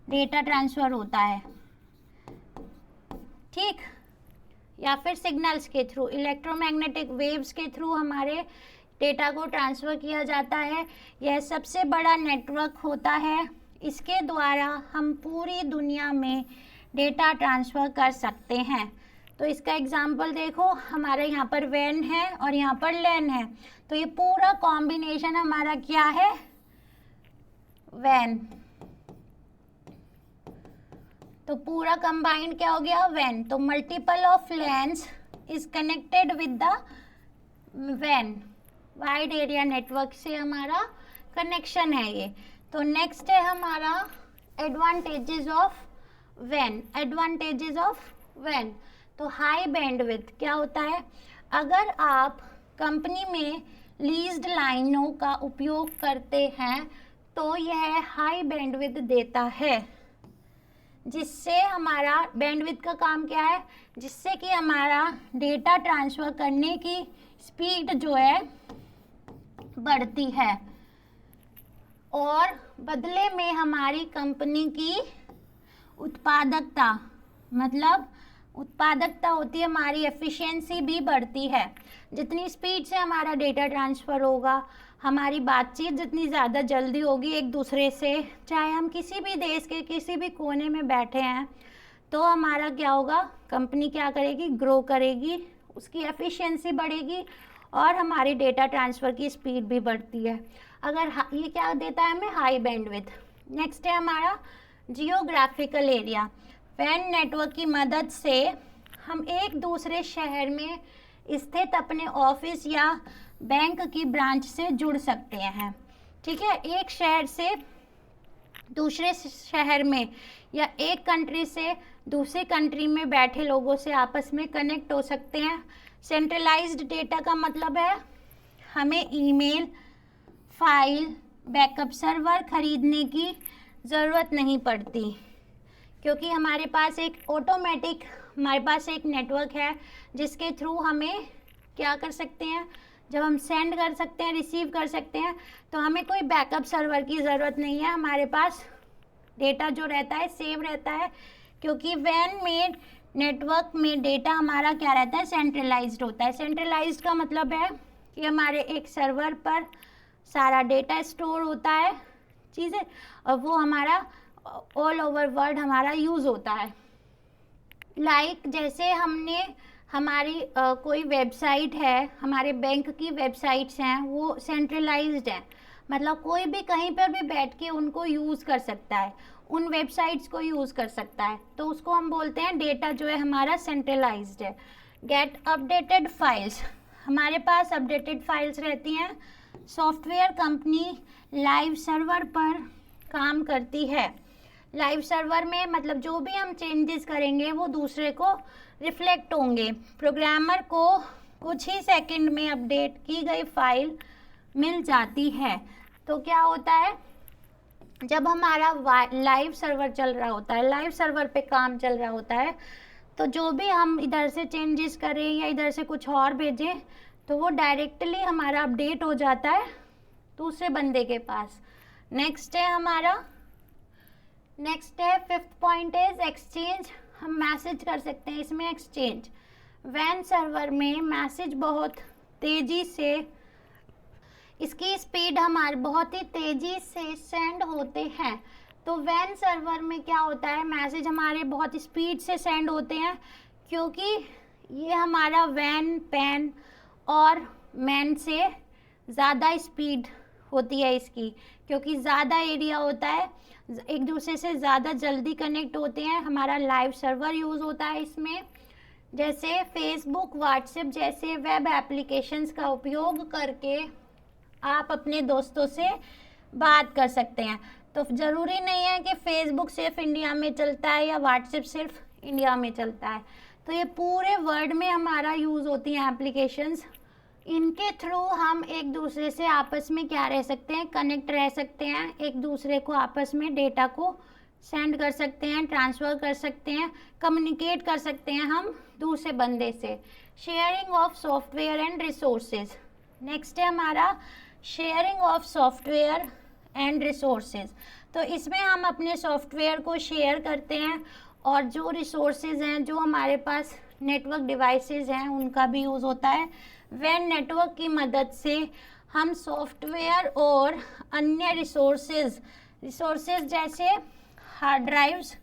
डेटा ट्रांसफ़र होता है, ठीक। या फिर सिग्नल्स के थ्रू, इलेक्ट्रोमैग्नेटिक वेव्स के थ्रू हमारे डेटा को ट्रांसफ़र किया जाता है। यह सबसे बड़ा नेटवर्क होता है। इसके द्वारा हम पूरी दुनिया में डेटा ट्रांसफ़र कर सकते हैं। तो इसका एग्जाम्पल देखो, हमारे यहाँ पर वैन है और यहाँ पर लैन है, तो ये पूरा कॉम्बिनेशन हमारा क्या है? वैन। तो पूरा कंबाइंड क्या हो गया? वैन। तो multiple of lens is connected with the van. Wide area network से हमारा कनेक्शन है ये। तो नेक्स्ट है हमारा advantages of van. Advantages of van, तो हाई बैंडविड्थ क्या होता है? अगर आप कंपनी में लीज्ड लाइनों का उपयोग करते हैं तो यह हाई बैंडविड्थ देता है, जिससे हमारा बैंडविड्थ का काम क्या है? जिससे कि हमारा डेटा ट्रांसफ़र करने की स्पीड जो है बढ़ती है, और बदले में हमारी कंपनी की उत्पादकता, मतलब उत्पादकता होती है हमारी, एफिशिएंसी भी बढ़ती है। जितनी स्पीड से हमारा डेटा ट्रांसफ़र होगा, हमारी बातचीत जितनी ज़्यादा जल्दी होगी एक दूसरे से, चाहे हम किसी भी देश के किसी भी कोने में बैठे हैं, तो हमारा क्या होगा? कंपनी क्या करेगी? ग्रो करेगी, उसकी एफिशिएंसी बढ़ेगी और हमारी डेटा ट्रांसफ़र की स्पीड भी बढ़ती है। अगर ये क्या देता है हमें? High bandwidth. नेक्स्ट है हमारा जियोग्राफिकल एरिया। वैन नेटवर्क की मदद से हम एक दूसरे शहर में स्थित अपने ऑफिस या बैंक की ब्रांच से जुड़ सकते हैं। ठीक है, एक शहर से दूसरे शहर में या एक कंट्री से दूसरी कंट्री में बैठे लोगों से आपस में कनेक्ट हो सकते हैं। सेंट्रलाइज्ड डेटा का मतलब है हमें ईमेल, फाइल, बैकअप सर्वर खरीदने की ज़रूरत नहीं पड़ती, क्योंकि हमारे पास एक नेटवर्क है जिसके थ्रू हमें क्या कर सकते हैं, जब हम सेंड कर सकते हैं, रिसीव कर सकते हैं, तो हमें कोई बैकअप सर्वर की ज़रूरत नहीं है। हमारे पास डेटा जो रहता है सेव रहता है, क्योंकि वैन में नेटवर्क में डेटा हमारा क्या रहता है, सेंट्रलाइज्ड होता है। सेंट्रलाइज्ड का मतलब है कि हमारे एक सर्वर पर सारा डेटा स्टोर होता है चीज़ें, और वो हमारा ऑल ओवर वर्ल्ड हमारा यूज़ होता है। जैसे हमने हमारी कोई वेबसाइट है, हमारे बैंक की वेबसाइट्स हैं, वो सेंट्रलाइज्ड हैं, मतलब कोई भी कहीं पर भी बैठ के उनको यूज़ कर सकता है, उन वेबसाइट्स को यूज़ कर सकता है, तो उसको हम बोलते हैं डेटा जो है हमारा सेंट्रलाइज्ड है। गेट अपडेटेड फाइल्स, हमारे पास अपडेटेड फाइल्स रहती हैं। सॉफ्टवेयर कंपनी लाइव सर्वर पर काम करती है। लाइव सर्वर में मतलब जो भी हम चेंजेस करेंगे वो दूसरे को रिफ्लेक्ट होंगे। प्रोग्रामर को कुछ ही सेकंड में अपडेट की गई फाइल मिल जाती है। तो क्या होता है, जब हमारा लाइव सर्वर चल रहा होता है, लाइव सर्वर पे काम चल रहा होता है, तो जो भी हम इधर से चेंजेस करें या इधर से कुछ और भेजें तो वो डायरेक्टली हमारा अपडेट हो जाता है दूसरे बंदे के पास। नेक्स्ट है फिफ्थ पॉइंट इज एक्सचेंज। हम मैसेज कर सकते हैं इसमें एक्सचेंज। वैन सर्वर में मैसेज बहुत तेज़ी से, इसकी स्पीड हमारी बहुत ही तेज़ी से सेंड होते हैं। तो वैन सर्वर में क्या होता है, मैसेज हमारे बहुत स्पीड से सेंड होते हैं, क्योंकि ये हमारा वैन पैन और मैन से ज़्यादा स्पीड होती है इसकी, क्योंकि ज़्यादा एरिया होता है, एक दूसरे से ज़्यादा जल्दी कनेक्ट होते हैं। हमारा लाइव सर्वर यूज़ होता है इसमें। जैसे फेसबुक, व्हाट्सएप जैसे वेब एप्लीकेशंस का उपयोग करके आप अपने दोस्तों से बात कर सकते हैं। तो ज़रूरी नहीं है कि फेसबुक सिर्फ इंडिया में चलता है या व्हाट्सएप सिर्फ इंडिया में चलता है, तो ये पूरे वर्ल्ड में हमारा यूज़ होती हैं एप्लीकेशंस। इनके थ्रू हम एक दूसरे से आपस में क्या रह सकते हैं, कनेक्ट रह सकते हैं, एक दूसरे को आपस में डेटा को सेंड कर सकते हैं, ट्रांसफ़र कर सकते हैं, कम्युनिकेट कर सकते हैं हम दूसरे बंदे से। Sharing of software and resources. Next है हमारा sharing of software and resources. तो इसमें हम अपने सॉफ्टवेयर को शेयर करते हैं, और जो रिसोर्सेज हैं, जो हमारे पास नेटवर्क डिवाइसेस हैं, उनका भी यूज़ होता है। वैन नेटवर्क की मदद से हम सॉफ्टवेयर और अन्य रिसोर्सेज जैसे हार्ड ड्राइव्स,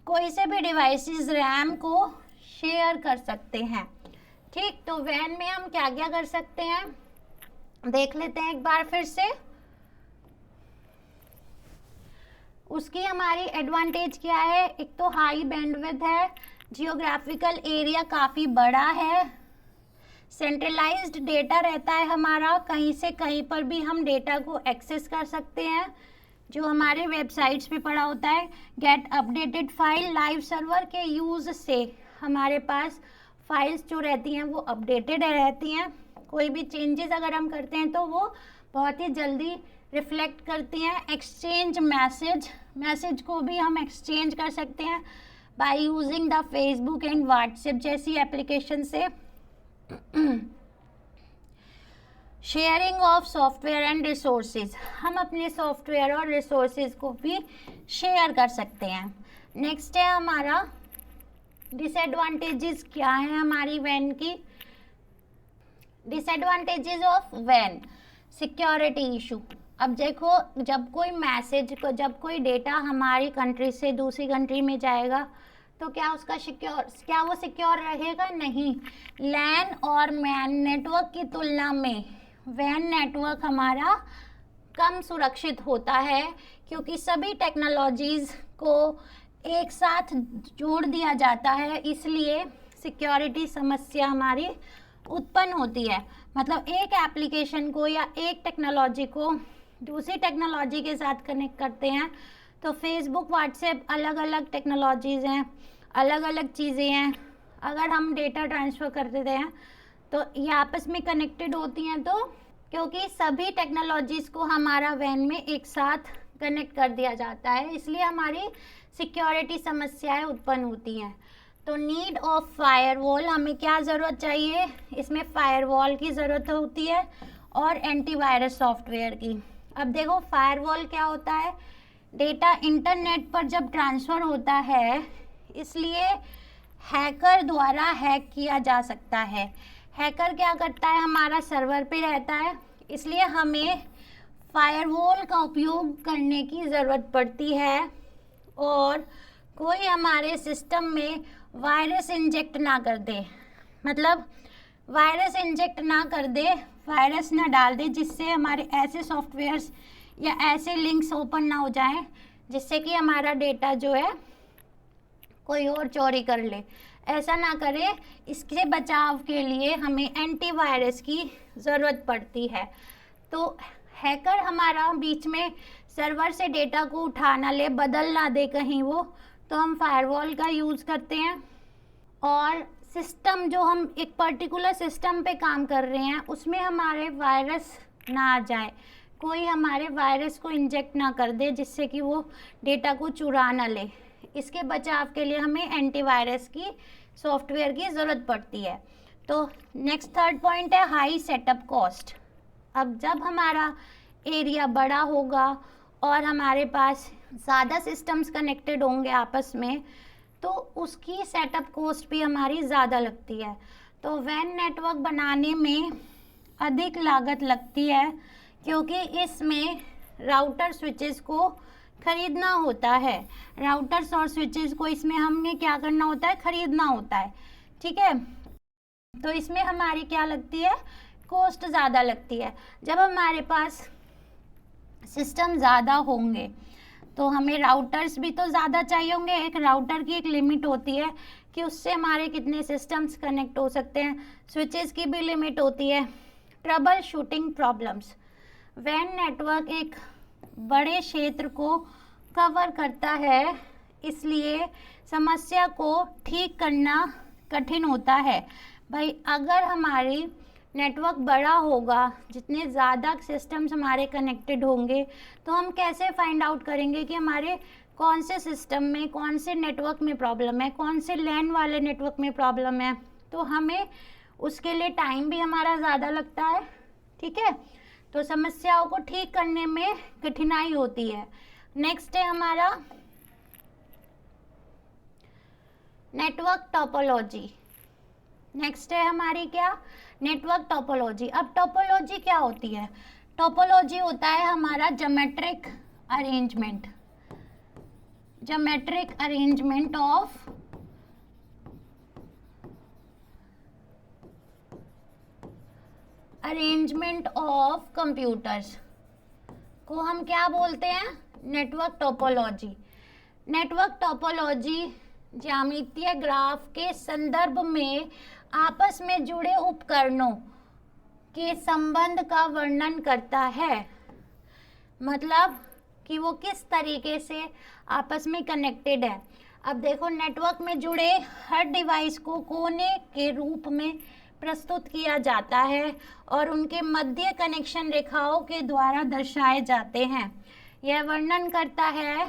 कोई से भी डिवाइसेस, रैम को शेयर कर सकते हैं। ठीक, तो वैन में हम क्या क्या कर सकते हैं देख लेते हैं एक बार फिर से। उसकी हमारी एडवांटेज क्या है, एक तो हाई बैंडविड्थ है, जियोग्राफिकल एरिया काफ़ी बड़ा है, सेंट्रलाइज्ड डेटा रहता है हमारा, कहीं से कहीं पर भी हम डेटा को एक्सेस कर सकते हैं जो हमारे वेबसाइट्स पे पड़ा होता है। Get updated file, live server के यूज़ से हमारे पास फाइल्स जो रहती हैं वो अपडेटेड रहती हैं। कोई भी चेंजेस अगर हम करते हैं तो वो बहुत ही जल्दी रिफ्लेक्ट करती हैं। एक्सचेंज मैसेज को भी हम एक्सचेंज कर सकते हैं by using the Facebook and WhatsApp जैसी एप्लीकेशन से। Sharing of software and resources, हम अपने सॉफ्टवेयर और रिसोर्सेज को भी शेयर कर सकते हैं। नेक्स्ट है हमारा डिसएडवांटेजेस। क्या है हमारी वैन की डिसएडवांटेजेस ऑफ वैन? Security issue. अब देखो, जब कोई डेटा हमारी कंट्री से दूसरी कंट्री में जाएगा तो क्या वो सिक्योर रहेगा? नहीं। लैन और मैन नेटवर्क की तुलना में वैन नेटवर्क हमारा कम सुरक्षित होता है, क्योंकि सभी टेक्नोलॉजीज़ को एक साथ जोड़ दिया जाता है, इसलिए सिक्योरिटी समस्या हमारी उत्पन्न होती है। मतलब एक एप्लीकेशन को या एक टेक्नोलॉजी को दूसरी टेक्नोलॉजी के साथ कनेक्ट करते हैं, तो फेसबुक, व्हाट्सएप अलग अलग टेक्नोलॉजीज़ हैं, अलग अलग चीज़ें हैं। अगर हम डेटा ट्रांसफ़र कर देते हैं तो ये आपस में कनेक्टेड होती हैं, तो क्योंकि सभी टेक्नोलॉजीज़ को हमारा वैन में एक साथ कनेक्ट कर दिया जाता है, इसलिए हमारी सिक्योरिटी समस्याएं उत्पन्न होती हैं। तो नीड ऑफ फायरवॉल, हमें क्या ज़रूरत चाहिए, इसमें फायरवॉल की ज़रूरत होती है और एंटीवायरस सॉफ्टवेयर की। अब देखो फायरवॉल क्या होता है, डेटा इंटरनेट पर जब ट्रांसफ़र होता है, इसलिए हैकर द्वारा हैक किया जा सकता है। हैकर क्या करता है, हमारा सर्वर पे रहता है, इसलिए हमें फायरवॉल का उपयोग करने की ज़रूरत पड़ती है और कोई हमारे सिस्टम में वायरस इंजेक्ट ना कर दे। मतलब वायरस इंजेक्ट ना कर दे, वायरस ना डाल दे, जिससे हमारे ऐसे सॉफ्टवेयर्स या ऐसे लिंक्स ओपन ना हो जाएं जिससे कि हमारा डेटा जो है कोई और चोरी कर ले। ऐसा ना करे, इसके बचाव के लिए हमें एंटीवायरस की ज़रूरत पड़ती है। तो हैकर हमारा बीच में सर्वर से डेटा को उठा ना ले, बदल ना दे कहीं वो, तो हम फायरवॉल का यूज़ करते हैं। और सिस्टम जो हम एक पर्टिकुलर सिस्टम पे काम कर रहे हैं उसमें हमारे वायरस ना आ जाए, कोई हमारे वायरस को इंजेक्ट ना कर दे जिससे कि वो डेटा को चुरा ना ले। इसके बचाव के लिए हमें एंटीवायरस की सॉफ्टवेयर की ज़रूरत पड़ती है। तो नेक्स्ट थर्ड पॉइंट है हाई सेटअप कॉस्ट। अब जब हमारा एरिया बड़ा होगा और हमारे पास ज़्यादा सिस्टम्स कनेक्टेड होंगे आपस में, तो उसकी सेटअप कॉस्ट भी हमारी ज़्यादा लगती है। तो वैन नेटवर्क बनाने में अधिक लागत लगती है, क्योंकि इसमें राउटर स्विचेस को खरीदना होता है। राउटर्स और स्विचेस को इसमें हमें क्या करना होता है, खरीदना होता है। ठीक है, तो इसमें हमारी क्या लगती है, कॉस्ट ज़्यादा लगती है। जब हमारे पास सिस्टम ज़्यादा होंगे तो हमें राउटर्स भी तो ज़्यादा चाहिए होंगे। एक राउटर की एक लिमिट होती है कि उससे हमारे कितने सिस्टम्स कनेक्ट हो सकते हैं। स्विचेस की भी लिमिट होती है। ट्रबल शूटिंग प्रॉब्लम्स, वैन नेटवर्क एक बड़े क्षेत्र को कवर करता है, इसलिए समस्या को ठीक करना कठिन होता है। भाई अगर हमारी नेटवर्क बड़ा होगा, जितने ज़्यादा सिस्टम्स हमारे कनेक्टेड होंगे, तो हम कैसे फाइंड आउट करेंगे कि हमारे कौन से सिस्टम में, कौन से नेटवर्क में प्रॉब्लम है, कौन से लैन वाले नेटवर्क में प्रॉब्लम है। तो हमें उसके लिए टाइम भी हमारा ज़्यादा लगता है। ठीक है, तो समस्याओं को ठीक करने में कठिनाई होती है। नेक्स्ट है हमारा नेटवर्क टोपोलॉजी। नेक्स्ट है हमारी क्या, नेटवर्क टोपोलॉजी। अब टोपोलॉजी क्या होती है, टोपोलॉजी होता है हमारा geometric arrangement, geometric arrangement of computers को हम क्या बोलते हैं, नेटवर्क टोपोलॉजी। नेटवर्क टोपोलॉजी ज्यामितीय ग्राफ के संदर्भ में आपस में जुड़े उपकरणों के संबंध का वर्णन करता है। मतलब कि वो किस तरीके से आपस में कनेक्टेड है। अब देखो, नेटवर्क में जुड़े हर डिवाइस को कोने के रूप में प्रस्तुत किया जाता है और उनके मध्य कनेक्शन रेखाओं के द्वारा दर्शाए जाते हैं। यह वर्णन करता है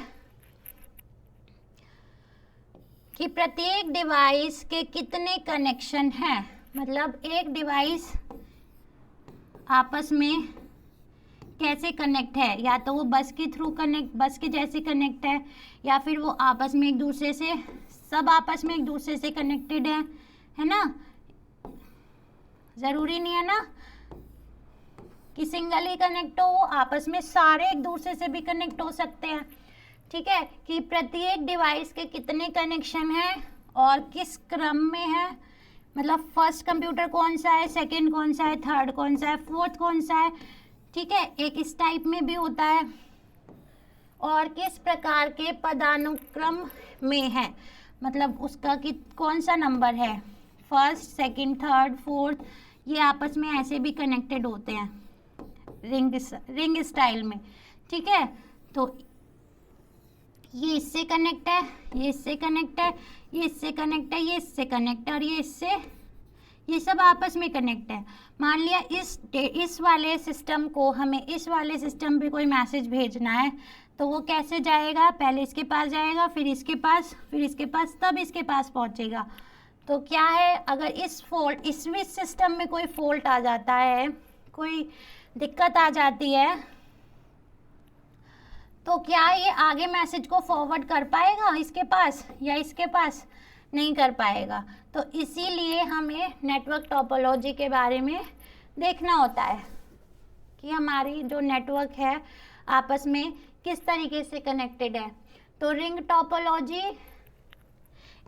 कि प्रत्येक डिवाइस के कितने कनेक्शन हैं। मतलब एक डिवाइस आपस में कैसे कनेक्ट है, या तो वो बस के थ्रू कनेक्ट, बस के जैसे कनेक्ट है, या फिर वो आपस में एक दूसरे से, सब आपस में एक दूसरे से कनेक्टेड है ना। ज़रूरी नहीं है ना कि सिंगल ही कनेक्ट हो, वो आपस में सारे एक दूसरे से भी कनेक्ट हो सकते हैं। ठीक है, कि प्रत्येक डिवाइस के कितने कनेक्शन हैं और किस क्रम में है। मतलब फर्स्ट कंप्यूटर कौन सा है, सेकंड कौन सा है, थर्ड कौन सा है, फोर्थ कौन सा है। ठीक है, एक इस टाइप में भी होता है। और किस प्रकार के पदानुक्रम में है, मतलब उसका कि कौन सा नंबर है। फर्स्ट, सेकंड, थर्ड, फोर्थ, ये आपस में ऐसे भी कनेक्टेड होते हैं रिंग स्टाइल में, ठीक है। तो ये इससे कनेक्ट है, ये इससे कनेक्ट है, ये इससे कनेक्ट है, ये इससे कनेक्ट है, और ये इससे, ये सब आपस में कनेक्ट है। मान लिया इस वाले सिस्टम को हमें इस वाले सिस्टम पे कोई मैसेज भेजना है, तो वो कैसे जाएगा, पहले इसके पास जाएगा, फिर इसके पास, फिर इसके पास, तब इसके पास पहुंचेगा। तो क्या है, अगर इस सिस्टम में कोई फॉल्ट आ जाता है, कोई दिक्कत आ जाती है, तो क्या ये आगे मैसेज को फॉरवर्ड कर पाएगा इसके पास या इसके पास? नहीं कर पाएगा। तो इसीलिए हमें नेटवर्क टोपोलॉजी के बारे में देखना होता है कि हमारी जो नेटवर्क है आपस में किस तरीके से कनेक्टेड है। तो रिंग टोपोलॉजी,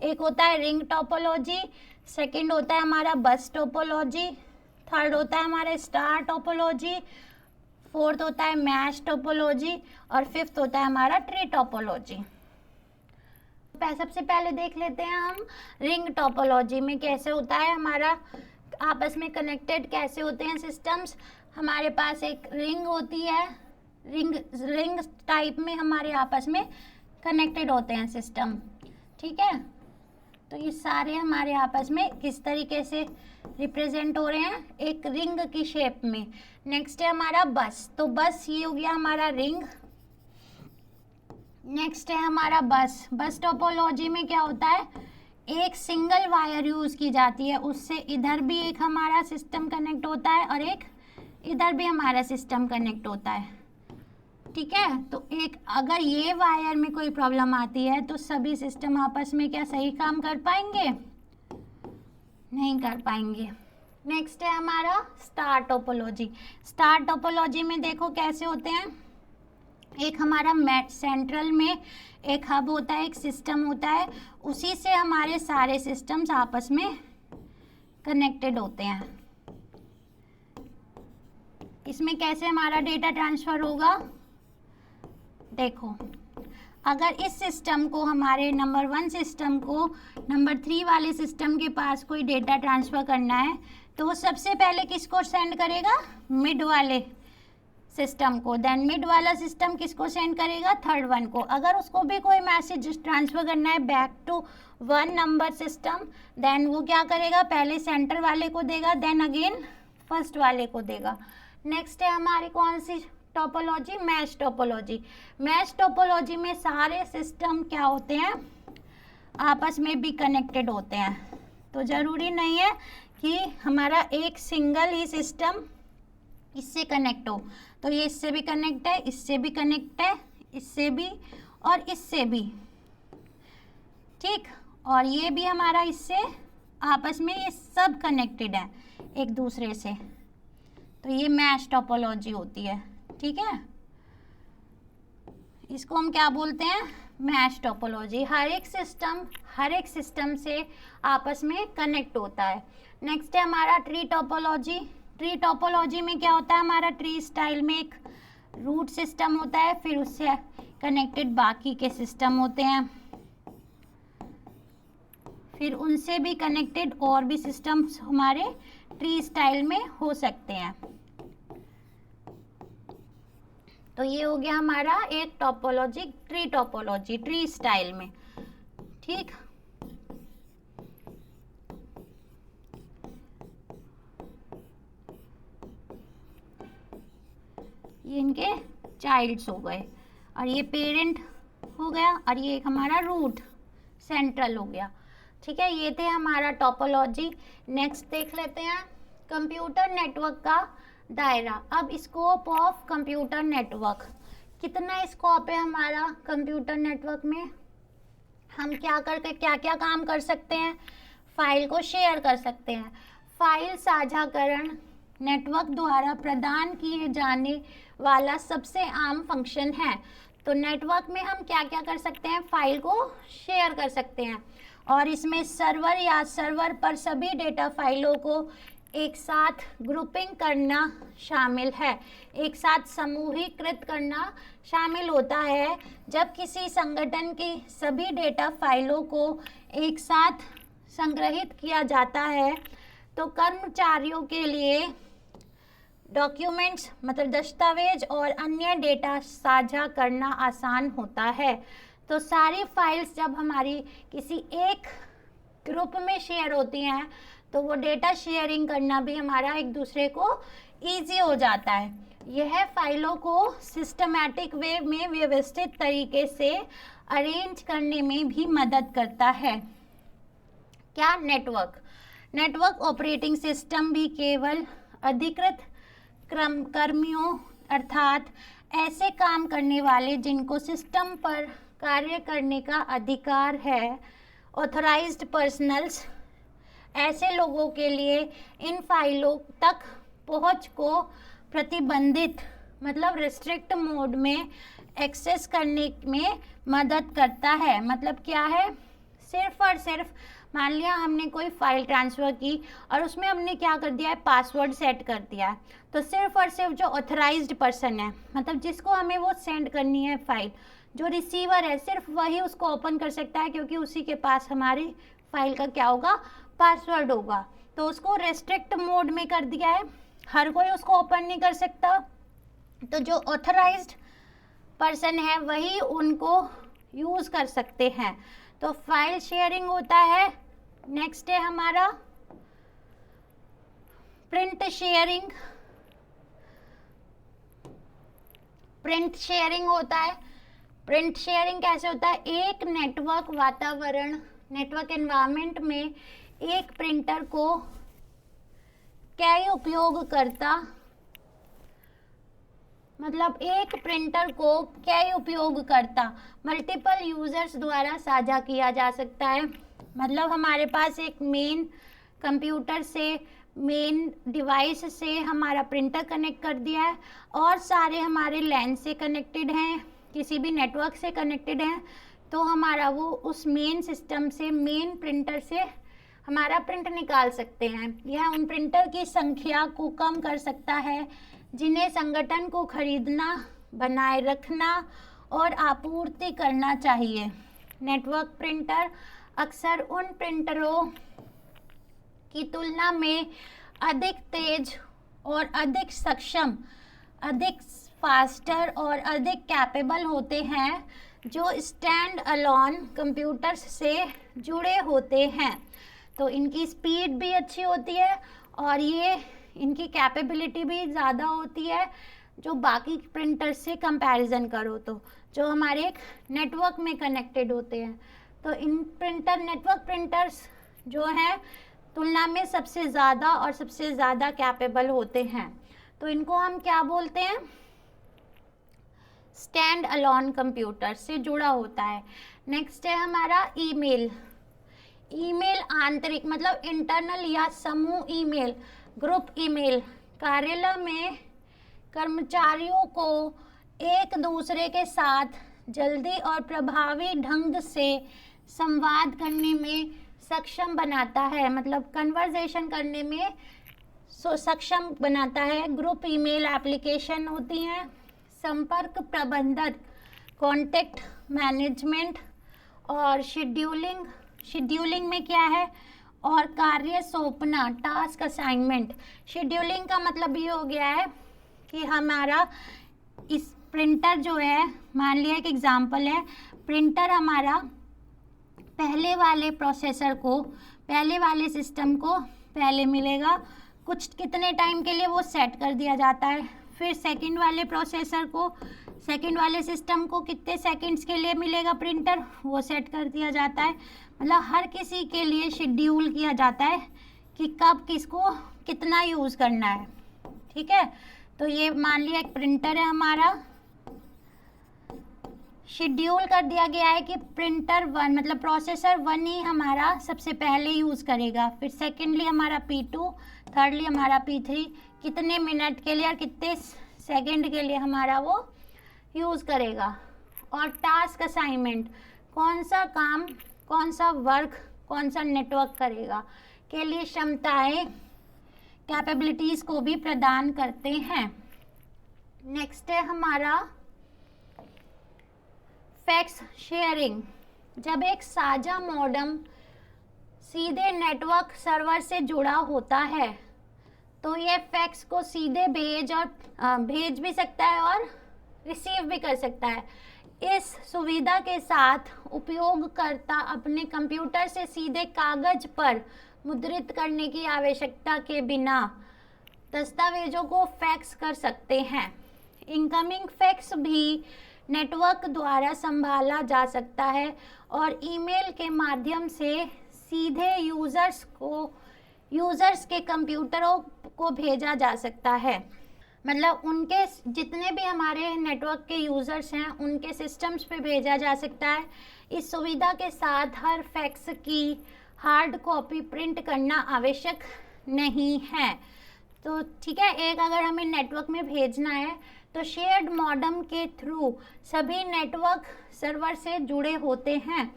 एक होता है रिंग टोपोलॉजी, सेकंड होता है हमारा बस टोपोलॉजी, थर्ड होता है हमारा स्टार टोपोलॉजी, फोर्थ होता है मैश टोपोलॉजी, और फिफ्थ होता है हमारा ट्री टोपोलॉजी। सबसे पहले देख लेते हैं हम रिंग टोपोलॉजी में कैसे होता है हमारा आपस में कनेक्टेड, कैसे होते हैं सिस्टम्स। हमारे पास एक रिंग होती है, रिंग टाइप में हमारे आपस में कनेक्टेड होते हैं सिस्टम, ठीक है। तो ये सारे हमारे आपस में किस तरीके से रिप्रेजेंट हो रहे हैं, एक रिंग की शेप में। नेक्स्ट है हमारा बस, तो बस ये हो गया हमारा रिंग। नेक्स्ट है हमारा बस टोपोलॉजी में क्या होता है, एक सिंगल वायर यूज की जाती है, उससे इधर भी एक हमारा सिस्टम कनेक्ट होता है और एक इधर भी हमारा सिस्टम कनेक्ट होता है, ठीक है। तो एक अगर ये वायर में कोई प्रॉब्लम आती है तो सभी सिस्टम आपस में क्या सही काम कर पाएंगे? नहीं कर पाएंगे। नेक्स्ट है हमारा स्टार टोपोलॉजी। स्टार टोपोलॉजी में देखो कैसे होते हैं, एक हमारा सेंट्रल में एक हब होता है, एक सिस्टम होता है, उसी से हमारे सारे सिस्टम्स आपस में कनेक्टेड होते हैं। इसमें कैसे हमारा डेटा ट्रांसफर होगा, देखो अगर इस सिस्टम को, हमारे नंबर 1 सिस्टम को नंबर 3 वाले सिस्टम के पास कोई डेटा ट्रांसफ़र करना है, तो वो सबसे पहले किसको सेंड करेगा? मिड वाले सिस्टम को। देन मिड वाला सिस्टम किसको सेंड करेगा? थर्ड वन को। अगर उसको भी कोई मैसेज ट्रांसफ़र करना है back to 1 number system, then वो क्या करेगा? पहले सेंटर वाले को देगा, देन अगेन फर्स्ट वाले को देगा। नेक्स्ट है हमारी कौन सी topology? Mesh topology. Mesh topology में सारे सिस्टम क्या होते हैं? आपस में भी कनेक्टेड होते हैं। तो ज़रूरी नहीं है कि हमारा एक सिंगल ही सिस्टम इससे कनेक्ट हो। तो ये इससे भी कनेक्ट है, इससे भी कनेक्ट है, इससे भी और इससे भी, ठीक। और ये भी हमारा इससे आपस में ये सब कनेक्टेड है एक दूसरे से। तो ये मैश टोपोलॉजी होती है, ठीक है। इसको हम क्या बोलते हैं? Mesh topology. हर एक सिस्टम से आपस में कनेक्ट होता है। नेक्स्ट है हमारा ट्री टोपोलॉजी। ट्री टोपोलॉजी में क्या होता है? हमारा ट्री स्टाइल में एक रूट सिस्टम होता है, फिर उससे कनेक्टेड बाकी के सिस्टम होते हैं, फिर उनसे भी कनेक्टेड और भी सिस्टम्स हमारे ट्री स्टाइल में हो सकते हैं। तो ये हो गया हमारा एक topology, tree topology, tree style में, ठीक। ये इनके चाइल्ड्स हो गए, और ये पेरेंट हो गया, और ये एक हमारा रूट सेंट्रल हो गया, ठीक है। ये थे हमारा टोपोलॉजी। नेक्स्ट देख लेते हैं कंप्यूटर नेटवर्क का दायरा। अब स्कोप ऑफ कंप्यूटर नेटवर्क, कितना स्कोप है हमारा कंप्यूटर नेटवर्क में? हम क्या क्या काम कर सकते हैं? फाइल को शेयर कर सकते हैं। फाइल साझाकरण नेटवर्क द्वारा प्रदान किए जाने वाला सबसे आम फंक्शन है। तो नेटवर्क में हम क्या क्या कर सकते हैं? फाइल को शेयर कर सकते हैं, और इसमें सर्वर या सर्वर पर सभी डेटा फाइलों को एक साथ ग्रुपिंग करना शामिल है, एक साथ समूहीकृत करना शामिल होता है। जब किसी संगठन की सभी डेटा फाइलों को एक साथ संग्रहित किया जाता है तो कर्मचारियों के लिए डॉक्यूमेंट्स मतलब दस्तावेज और अन्य डेटा साझा करना आसान होता है। तो सारी फाइल्स जब हमारी किसी एक ग्रुप में शेयर होती हैं तो वो डेटा शेयरिंग करना भी हमारा एक दूसरे को ईजी हो जाता है। यह फाइलों को सिस्टमैटिक वे में व्यवस्थित तरीके से अरेंज करने में भी मदद करता है। क्या? नेटवर्क ऑपरेटिंग सिस्टम भी केवल अधिकृत कर्मियों अर्थात ऐसे काम करने वाले जिनको सिस्टम पर कार्य करने का अधिकार है, ऑथराइज्ड पर्सनल्स, ऐसे लोगों के लिए इन फाइलों तक पहुंच को प्रतिबंधित मतलब रिस्ट्रिक्ट मोड में एक्सेस करने में मदद करता है। मतलब क्या है? सिर्फ और सिर्फ मान लिया हमने कोई फाइल ट्रांसफ़र की और उसमें हमने क्या कर दिया है, पासवर्ड सेट कर दिया है, तो सिर्फ और सिर्फ जो ऑथराइज्ड पर्सन है मतलब जिसको हमें वो सेंड करनी है फाइल, जो रिसीवर है सिर्फ वही उसको ओपन कर सकता है, क्योंकि उसी के पास हमारी फाइल का क्या होगा, पासवर्ड होगा। तो उसको रेस्ट्रिक्ट मोड में कर दिया है, हर कोई उसको ओपन नहीं कर सकता। तो जो ऑथराइज्ड पर्सन है वही उनको यूज़ कर सकते हैं। तो फाइल शेयरिंग होता है। नेक्स्ट है हमारा प्रिंट शेयरिंग। प्रिंट शेयरिंग होता है। प्रिंट शेयरिंग कैसे होता है? एक नेटवर्क वातावरण, नेटवर्क एनवायरनमेंट में एक प्रिंटर को कई उपयोगकर्ता मतलब एक प्रिंटर को कई उपयोगकर्ता मल्टीपल यूजर्स द्वारा साझा किया जा सकता है। मतलब हमारे पास एक मेन कंप्यूटर से, मेन डिवाइस से हमारा प्रिंटर कनेक्ट कर दिया है और सारे हमारे लैन से कनेक्टेड हैं, किसी भी नेटवर्क से कनेक्टेड हैं, तो हमारा वो उस मेन सिस्टम से, मेन प्रिंटर से हमारा प्रिंट निकाल सकते हैं। यह उन प्रिंटर की संख्या को कम कर सकता है जिन्हें संगठन को खरीदना, बनाए रखना और आपूर्ति करना चाहिए। नेटवर्क प्रिंटर अक्सर उन प्रिंटरों की तुलना में अधिक तेज और अधिक सक्षम, अधिक फास्टर और अधिक कैपेबल होते हैं जो स्टैंड अलोन कंप्यूटर्स से जुड़े होते हैं। तो इनकी स्पीड भी अच्छी होती है और ये इनकी कैपेबिलिटी भी ज़्यादा होती है जो बाकी प्रिंटर से कंपैरिजन करो तो, जो हमारे एक नेटवर्क में कनेक्टेड होते हैं। तो इन नेटवर्क प्रिंटर्स जो हैं तुलना में सबसे ज़्यादा और सबसे ज़्यादा कैपेबल होते हैं। तो इनको हम क्या बोलते हैं? स्टैंड अलोन कंप्यूटर से जुड़ा होता है। नेक्स्ट है हमारा ईमेल। ईमेल आंतरिक मतलब इंटरनल या समूह ईमेल, ग्रुप ईमेल कार्यालय में कर्मचारियों को एक दूसरे के साथ जल्दी और प्रभावी ढंग से संवाद करने में सक्षम बनाता है। मतलब कन्वर्सेशन करने में सक्षम बनाता है। ग्रुप ईमेल एप्लीकेशन होती हैं, संपर्क प्रबंधन, कॉन्टेक्ट मैनेजमेंट और शेड्यूलिंग में क्या है, और कार्य सौंपना, टास्क असाइनमेंट। शेड्यूलिंग का मतलब ये हो गया है कि हमारा इस प्रिंटर जो है, मान लिया एक एग्जांपल है, प्रिंटर हमारा पहले वाले प्रोसेसर को, पहले वाले सिस्टम को पहले मिलेगा, कुछ कितने टाइम के लिए वो सेट कर दिया जाता है। फिर सेकंड वाले प्रोसेसर को, सेकंड वाले सिस्टम को कितने सेकंड्स के लिए मिलेगा प्रिंटर, वो सेट कर दिया जाता है। मतलब हर किसी के लिए शेड्यूल किया जाता है कि कब किसको कितना यूज़ करना है। ठीक है, तो ये मान लिया एक प्रिंटर है हमारा, शेड्यूल कर दिया गया है कि प्रिंटर 1 मतलब प्रोसेसर 1 ही हमारा सबसे पहले यूज़ करेगा, फिर सेकेंडली हमारा P2, थर्डली हमारा P3, कितने मिनट के लिए और कितने सेकंड के लिए हमारा वो यूज़ करेगा। और टास्क असाइनमेंट, कौन सा काम, कौन सा वर्क, कौन सा नेटवर्क करेगा के लिए क्षमताएं, कैपेबिलिटीज़ को भी प्रदान करते हैं। नेक्स्ट है हमारा फैक्स शेयरिंग। जब एक साझा मॉडम सीधे नेटवर्क सर्वर से जुड़ा होता है, तो ये फैक्स को सीधे भेज भी सकता है और रिसीव भी कर सकता है। इस सुविधा के साथ उपयोगकर्ता अपने कंप्यूटर से सीधे कागज पर मुद्रित करने की आवश्यकता के बिना दस्तावेजों को फैक्स कर सकते हैं। इनकमिंग फैक्स भी नेटवर्क द्वारा संभाला जा सकता है और ईमेल के माध्यम से सीधे यूजर्स के कंप्यूटरों को भेजा जा सकता है। मतलब उनके जितने भी हमारे नेटवर्क के यूजर्स हैं उनके सिस्टम्स पे भेजा जा सकता है। इस सुविधा के साथ हर फैक्स की हार्ड कॉपी प्रिंट करना आवश्यक नहीं है। तो ठीक है, एक अगर हमें नेटवर्क में भेजना है तो शेयर्ड मॉडेम के थ्रू सभी नेटवर्क सर्वर से जुड़े होते हैं,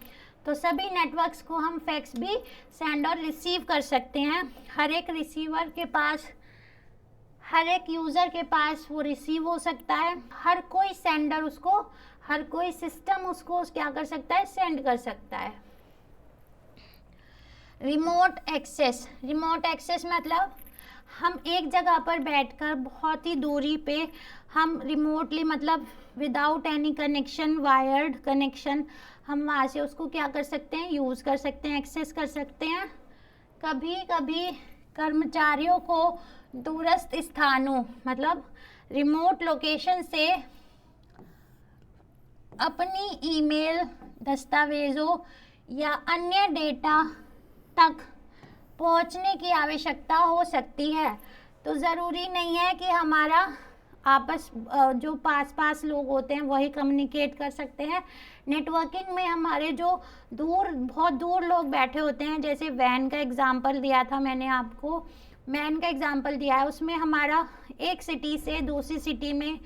तो सभी नेटवर्क्स को हम फैक्स भी सेंड और रिसीव कर सकते हैं। हर एक रिसीवर के पास, हर एक यूज़र के पास वो रिसीव हो सकता है। हर कोई सेंडर उसको, हर कोई सिस्टम उसको क्या कर सकता है, सेंड कर सकता है। रिमोट एक्सेस मतलब हम एक जगह पर बैठकर बहुत ही दूरी पे हम रिमोटली, मतलब without any connection, wired connection, हम वहाँ से उसको क्या कर सकते हैं, यूज़ कर सकते हैं, एक्सेस कर सकते हैं। कभी कभी कर्मचारियों को दूरस्थ स्थानों, मतलब रिमोट लोकेशन से अपनी ईमेल, दस्तावेज़ों या अन्य डेटा तक पहुंचने की आवश्यकता हो सकती है। तो ज़रूरी नहीं है कि हमारा आपस जो पास लोग होते हैं वही कम्युनिकेट कर सकते हैं। नेटवर्किंग में हमारे जो बहुत दूर लोग बैठे होते हैं, जैसे वैन का एग्जांपल दिया था मैंने आपको, मैन का एग्जांपल दिया है, उसमें हमारा एक सिटी से दूसरी सिटी में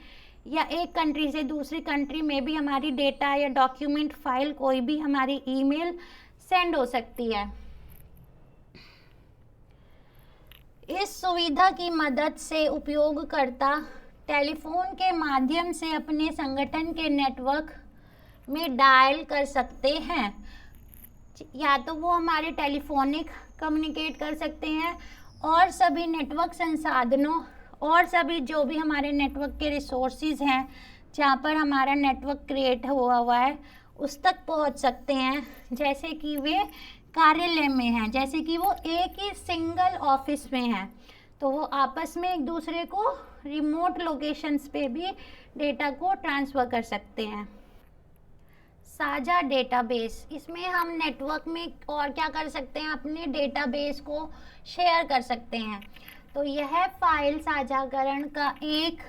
या एक कंट्री से दूसरी कंट्री में भी हमारी डेटा या डॉक्यूमेंट फाइल कोई भी हमारी ईमेल सेंड हो सकती है। इस सुविधा की मदद से उपयोगकर्ता टेलीफोन के माध्यम से अपने संगठन के नेटवर्क में डायल कर सकते हैं। या तो वो हमारे टेलीफोनिक कम्युनिकेट कर सकते हैं और सभी नेटवर्क संसाधनों और सभी जो भी हमारे नेटवर्क के रिसोर्सेज हैं जहाँ पर हमारा नेटवर्क क्रिएट हुआ है उस तक पहुँच सकते हैं। जैसे कि वे कार्यालय में हैं, जैसे कि वो एक ही सिंगल ऑफिस में हैं, तो वो आपस में एक दूसरे को रिमोट लोकेशंस पे भी डेटा को ट्रांसफ़र कर सकते हैं। साझा डेटाबेस, इसमें हम नेटवर्क में और क्या कर सकते हैं, अपने डेटाबेस को शेयर कर सकते हैं। तो यह फाइल साझाकरण का एक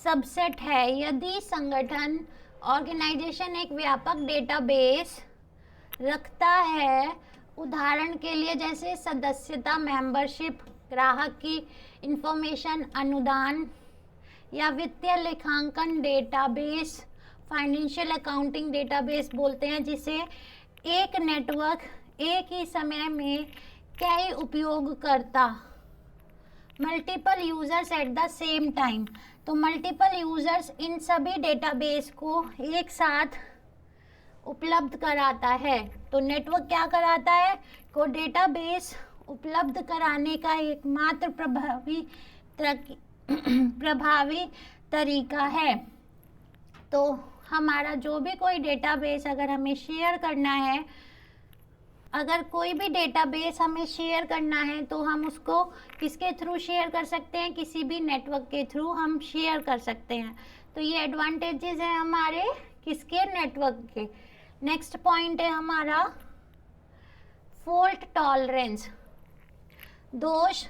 सबसेट है। यदि संगठन, ऑर्गेनाइजेशन एक व्यापक डेटाबेस रखता है, उदाहरण के लिए जैसे सदस्यता, मेंबरशिप, ग्राहक की इंफॉर्मेशन, अनुदान या वित्तीय लेखांकन डेटाबेस, फाइनेंशियल अकाउंटिंग डेटाबेस बोलते हैं, जिसे एक नेटवर्क एक ही समय में कई उपयोगकर्ता, multiple users at the same time, तो मल्टीपल यूजर्स इन सभी डेटाबेस को एक साथ उपलब्ध कराता है। तो नेटवर्क क्या कराता है, को डेटाबेस उपलब्ध कराने का एकमात्र प्रभावी तरीका है। तो हमारा जो भी कोई डेटाबेस अगर हमें शेयर करना है, अगर कोई भी डेटाबेस हमें शेयर करना है तो हम उसको किसके थ्रू शेयर कर सकते हैं, किसी भी नेटवर्क के थ्रू हम शेयर कर सकते हैं। तो ये एडवांटेजेस हैं हमारे किसके, नेटवर्क के। नेक्स्ट पॉइंट है हमारा फॉल्ट टॉलरेंस, दोष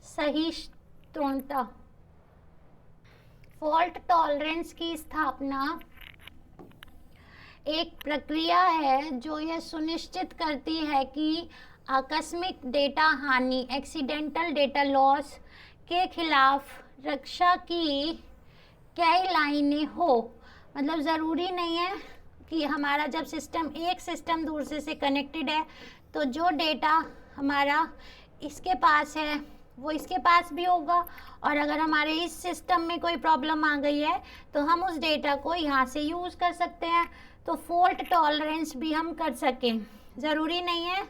सहिष्णुता। फॉल्ट टॉलरेंस की स्थापना एक प्रक्रिया है जो यह सुनिश्चित करती है कि आकस्मिक डेटा हानि, एक्सीडेंटल डेटा लॉस के खिलाफ रक्षा की कई लाइनें हो। मतलब ज़रूरी नहीं है कि हमारा जब एक सिस्टम दूसरे से कनेक्टेड है तो जो डेटा हमारा इसके पास है वो इसके पास भी होगा, और अगर हमारे इस सिस्टम में कोई प्रॉब्लम आ गई है तो हम उस डेटा को यहाँ से यूज़ कर सकते हैं। तो फॉल्ट टॉलरेंस भी हम कर सकें, ज़रूरी नहीं है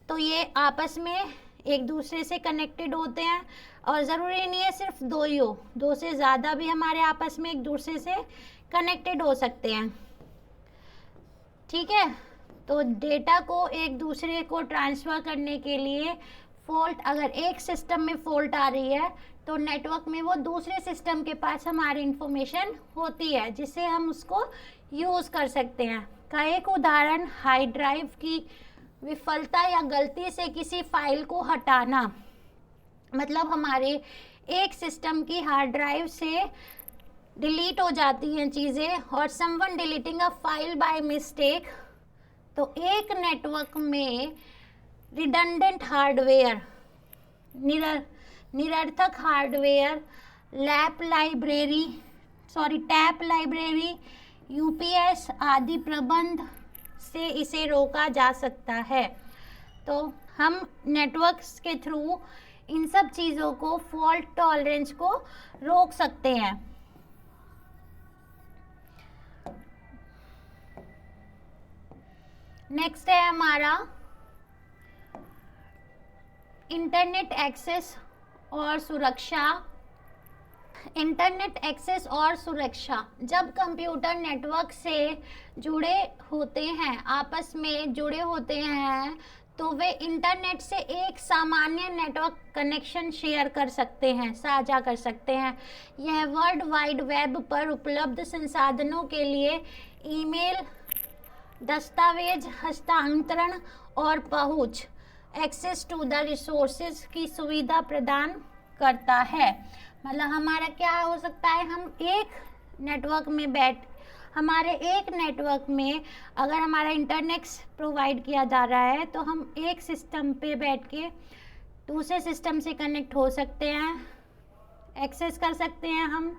तो ये आपस में एक दूसरे से कनेक्टेड होते हैं, और ज़रूरी नहीं है सिर्फ दो ही हो, दो से ज़्यादा भी हमारे आपस में एक दूसरे से कनेक्टेड हो सकते हैं। ठीक है, तो डेटा को एक दूसरे को ट्रांसफ़र करने के लिए फॉल्ट, अगर एक सिस्टम में फॉल्ट आ रही है तो नेटवर्क में वो दूसरे सिस्टम के पास हमारी इंफॉर्मेशन होती है, जिससे हम उसको यूज़ कर सकते हैं। का एक उदाहरण, हार्ड ड्राइव की विफलता या गलती से किसी फाइल को हटाना, मतलब हमारे एक सिस्टम की हार्ड ड्राइव से डिलीट हो जाती हैं चीज़ें, और someone deleting a file by mistake. तो एक नेटवर्क में रिडंडेंट हार्डवेयर, निरर्थक हार्डवेयर, टैप लाइब्रेरी, यूपीएस आदि प्रबंध से इसे रोका जा सकता है। तो हम नेटवर्क्स के थ्रू इन सब चीज़ों को, फॉल्ट टॉलरेंस को रोक सकते हैं। नेक्स्ट है हमारा इंटरनेट एक्सेस और सुरक्षा। इंटरनेट एक्सेस और सुरक्षा, जब कंप्यूटर नेटवर्क से जुड़े होते हैं, आपस में जुड़े होते हैं, तो वे इंटरनेट से एक सामान्य नेटवर्क कनेक्शन शेयर कर सकते हैं, साझा कर सकते हैं। यह वर्ल्ड वाइड वेब पर उपलब्ध संसाधनों के लिए ईमेल, दस्तावेज हस्तांतरण और पहुंच, एक्सेस टू द रिसोर्सेज की सुविधा प्रदान करता है। मतलब हमारा क्या हो सकता है, हम एक नेटवर्क में हमारे एक नेटवर्क में अगर हमारा इंटरनेट प्रोवाइड किया जा रहा है, तो हम एक सिस्टम पे बैठ के दूसरे सिस्टम से कनेक्ट हो सकते हैं, एक्सेस कर सकते हैं, हम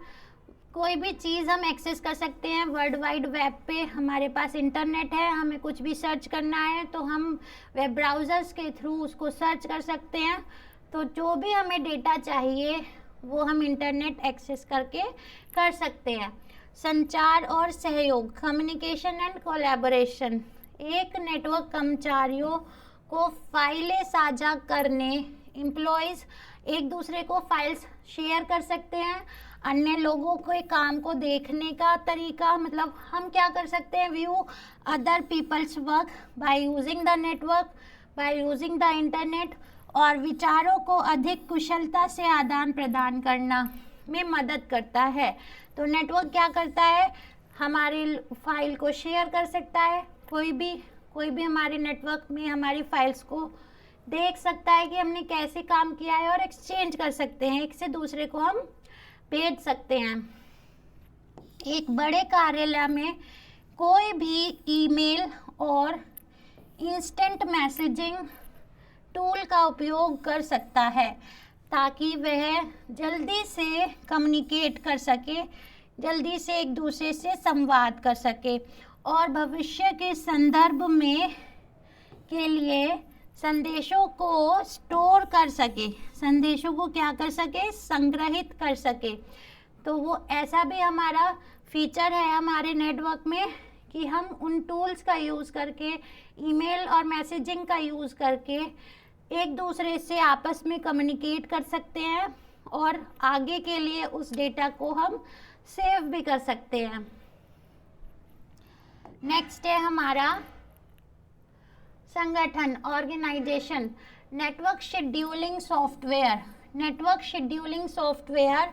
कोई भी चीज़ हम एक्सेस कर सकते हैं। वर्ल्ड वाइड वेब पे हमारे पास इंटरनेट है, हमें कुछ भी सर्च करना है तो हम वेब ब्राउज़र्स के थ्रू उसको सर्च कर सकते हैं। तो जो भी हमें डेटा चाहिए वो हम इंटरनेट एक्सेस करके कर सकते हैं। संचार और सहयोग, कम्युनिकेशन एंड कोलैबोरेशन, एक नेटवर्क कर्मचारियों को फाइलें साझा करने, एम्प्लॉयज़ एक दूसरे को फाइल्स शेयर कर सकते हैं। अन्य लोगों के काम को देखने का तरीका, मतलब हम क्या कर सकते हैं, view other people's work by using the network, by using the internet, और विचारों को अधिक कुशलता से आदान प्रदान करना में मदद करता है। तो नेटवर्क क्या करता है, हमारी फाइल को शेयर कर सकता है, कोई भी हमारे नेटवर्क में हमारी फाइल्स को देख सकता है कि हमने कैसे काम किया है, और एक्सचेंज कर सकते हैं, एक से दूसरे को हम भेज सकते हैं। एक बड़े कार्यालय में कोई भी ईमेल और इंस्टेंट मैसेजिंग टूल का उपयोग कर सकता है, ताकि वह जल्दी से कम्युनिकेट कर सके, जल्दी से एक दूसरे से संवाद कर सके, और भविष्य के संदर्भ में के लिए संदेशों को स्टोर कर सके, संदेशों को क्या कर सके, संग्रहित कर सके। तो वो ऐसा भी हमारा फीचर है हमारे नेटवर्क में कि हम उन टूल्स का यूज़ करके, ईमेल और मैसेजिंग का यूज़ करके एक दूसरे से आपस में कम्युनिकेट कर सकते हैं, और आगे के लिए उस डेटा को हम सेव भी कर सकते हैं। नेक्स्ट है हमारा संगठन, organisation, network scheduling software. Network scheduling software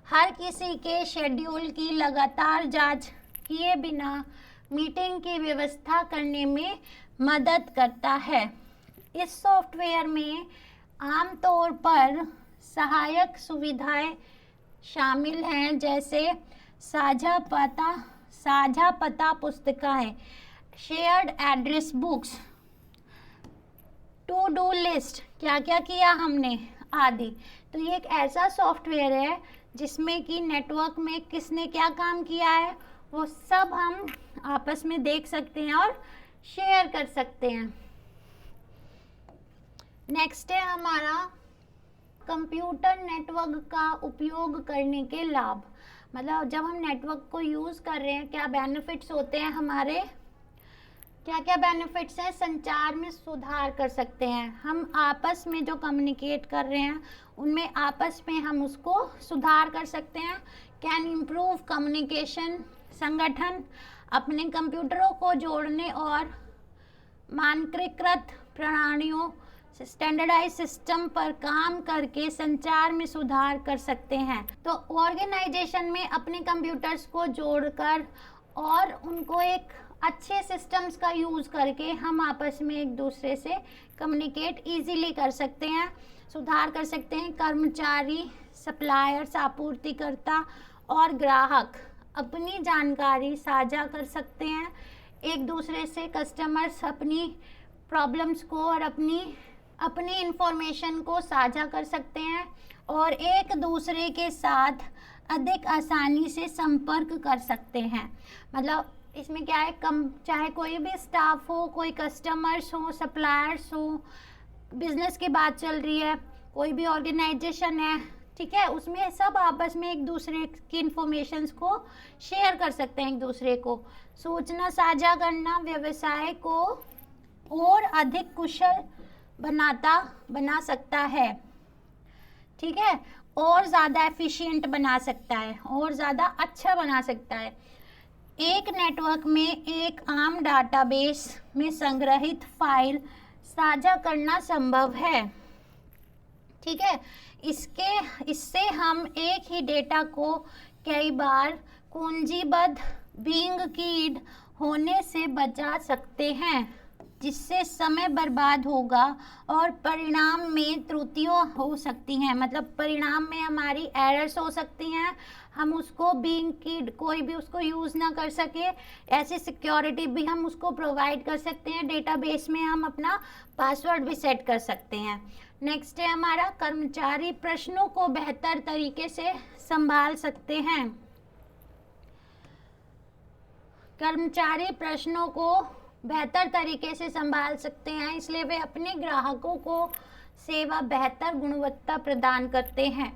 हर किसी के शेड्यूल की लगातार जांच किए बिना मीटिंग की व्यवस्था करने में मदद करता है। इस सॉफ्टवेयर में आमतौर पर सहायक सुविधाएं शामिल हैं, जैसे साझा पता पुस्तिकाएं, shared address books, to do list, क्या क्या किया हमने आदि। तो ये एक ऐसा सॉफ्टवेयर है जिसमें कि नेटवर्क में किसने क्या काम किया है वो सब हम आपस में देख सकते हैं और शेयर कर सकते हैं। नेक्स्ट है हमारा कंप्यूटर नेटवर्क का उपयोग करने के लाभ। मतलब जब हम नेटवर्क को यूज़ कर रहे हैं क्या बेनिफिट्स होते हैं हमारे क्या क्या बेनिफिट्स हैं? संचार में सुधार कर सकते हैं हम, आपस में जो कम्युनिकेट कर रहे हैं उनमें आपस में हम उसको सुधार कर सकते हैं। कैन इम्प्रूव कम्युनिकेशन, संगठन अपने कंप्यूटरों को जोड़ने और मानकीकृत प्रणालियों स्टैंडर्डाइज सिस्टम पर काम करके संचार में सुधार कर सकते हैं। तो ऑर्गेनाइजेशन में अपने कंप्यूटर्स को जोड़कर और उनको एक अच्छे सिस्टम्स का यूज़ करके हम आपस में एक दूसरे से कम्युनिकेट इजीली कर सकते हैं, सुधार कर सकते हैं। कर्मचारी, सप्लायर्स, आपूर्तिकर्ता और ग्राहक अपनी जानकारी साझा कर सकते हैं एक दूसरे से। कस्टमर्स अपनी प्रॉब्लम्स को और अपनी इंफॉर्मेशन को साझा कर सकते हैं और एक दूसरे के साथ अधिक आसानी से संपर्क कर सकते हैं। मतलब इसमें क्या है, कम चाहे कोई भी स्टाफ हो, कोई कस्टमर्स हो, सप्लायर्स हो, बिजनेस की बात चल रही है, कोई भी ऑर्गेनाइजेशन है, ठीक है, उसमें सब आपस में एक दूसरे की इंफॉर्मेशंस को शेयर कर सकते हैं एक दूसरे को। सूचना साझा करना व्यवसाय को और अधिक कुशल बना सकता है, ठीक है, और ज़्यादा एफिशिएंट बना सकता है और ज़्यादा अच्छा बना सकता है। एक नेटवर्क में एक आम डाटाबेस में संग्रहित फाइल साझा करना संभव है, ठीक है। इससे हम एक ही डेटा को कई बार कुंजीबद्ध बीइंग कीड होने से बचा सकते हैं, जिससे समय बर्बाद होगा और परिणाम में त्रुटियां हो सकती हैं। मतलब परिणाम में हमारी एरर्स हो सकती हैं, हम उसको बीइंग कीड कोई भी उसको यूज़ ना कर सके, ऐसी सिक्योरिटी भी हम उसको प्रोवाइड कर सकते हैं। डेटाबेस में हम अपना पासवर्ड भी सेट कर सकते हैं। नेक्स्ट है हमारा, कर्मचारी प्रश्नों को बेहतर तरीके से संभाल सकते हैं। कर्मचारी प्रश्नों को बेहतर तरीके से संभाल सकते हैं, इसलिए वे अपने ग्राहकों को सेवा बेहतर गुणवत्ता प्रदान करते हैं।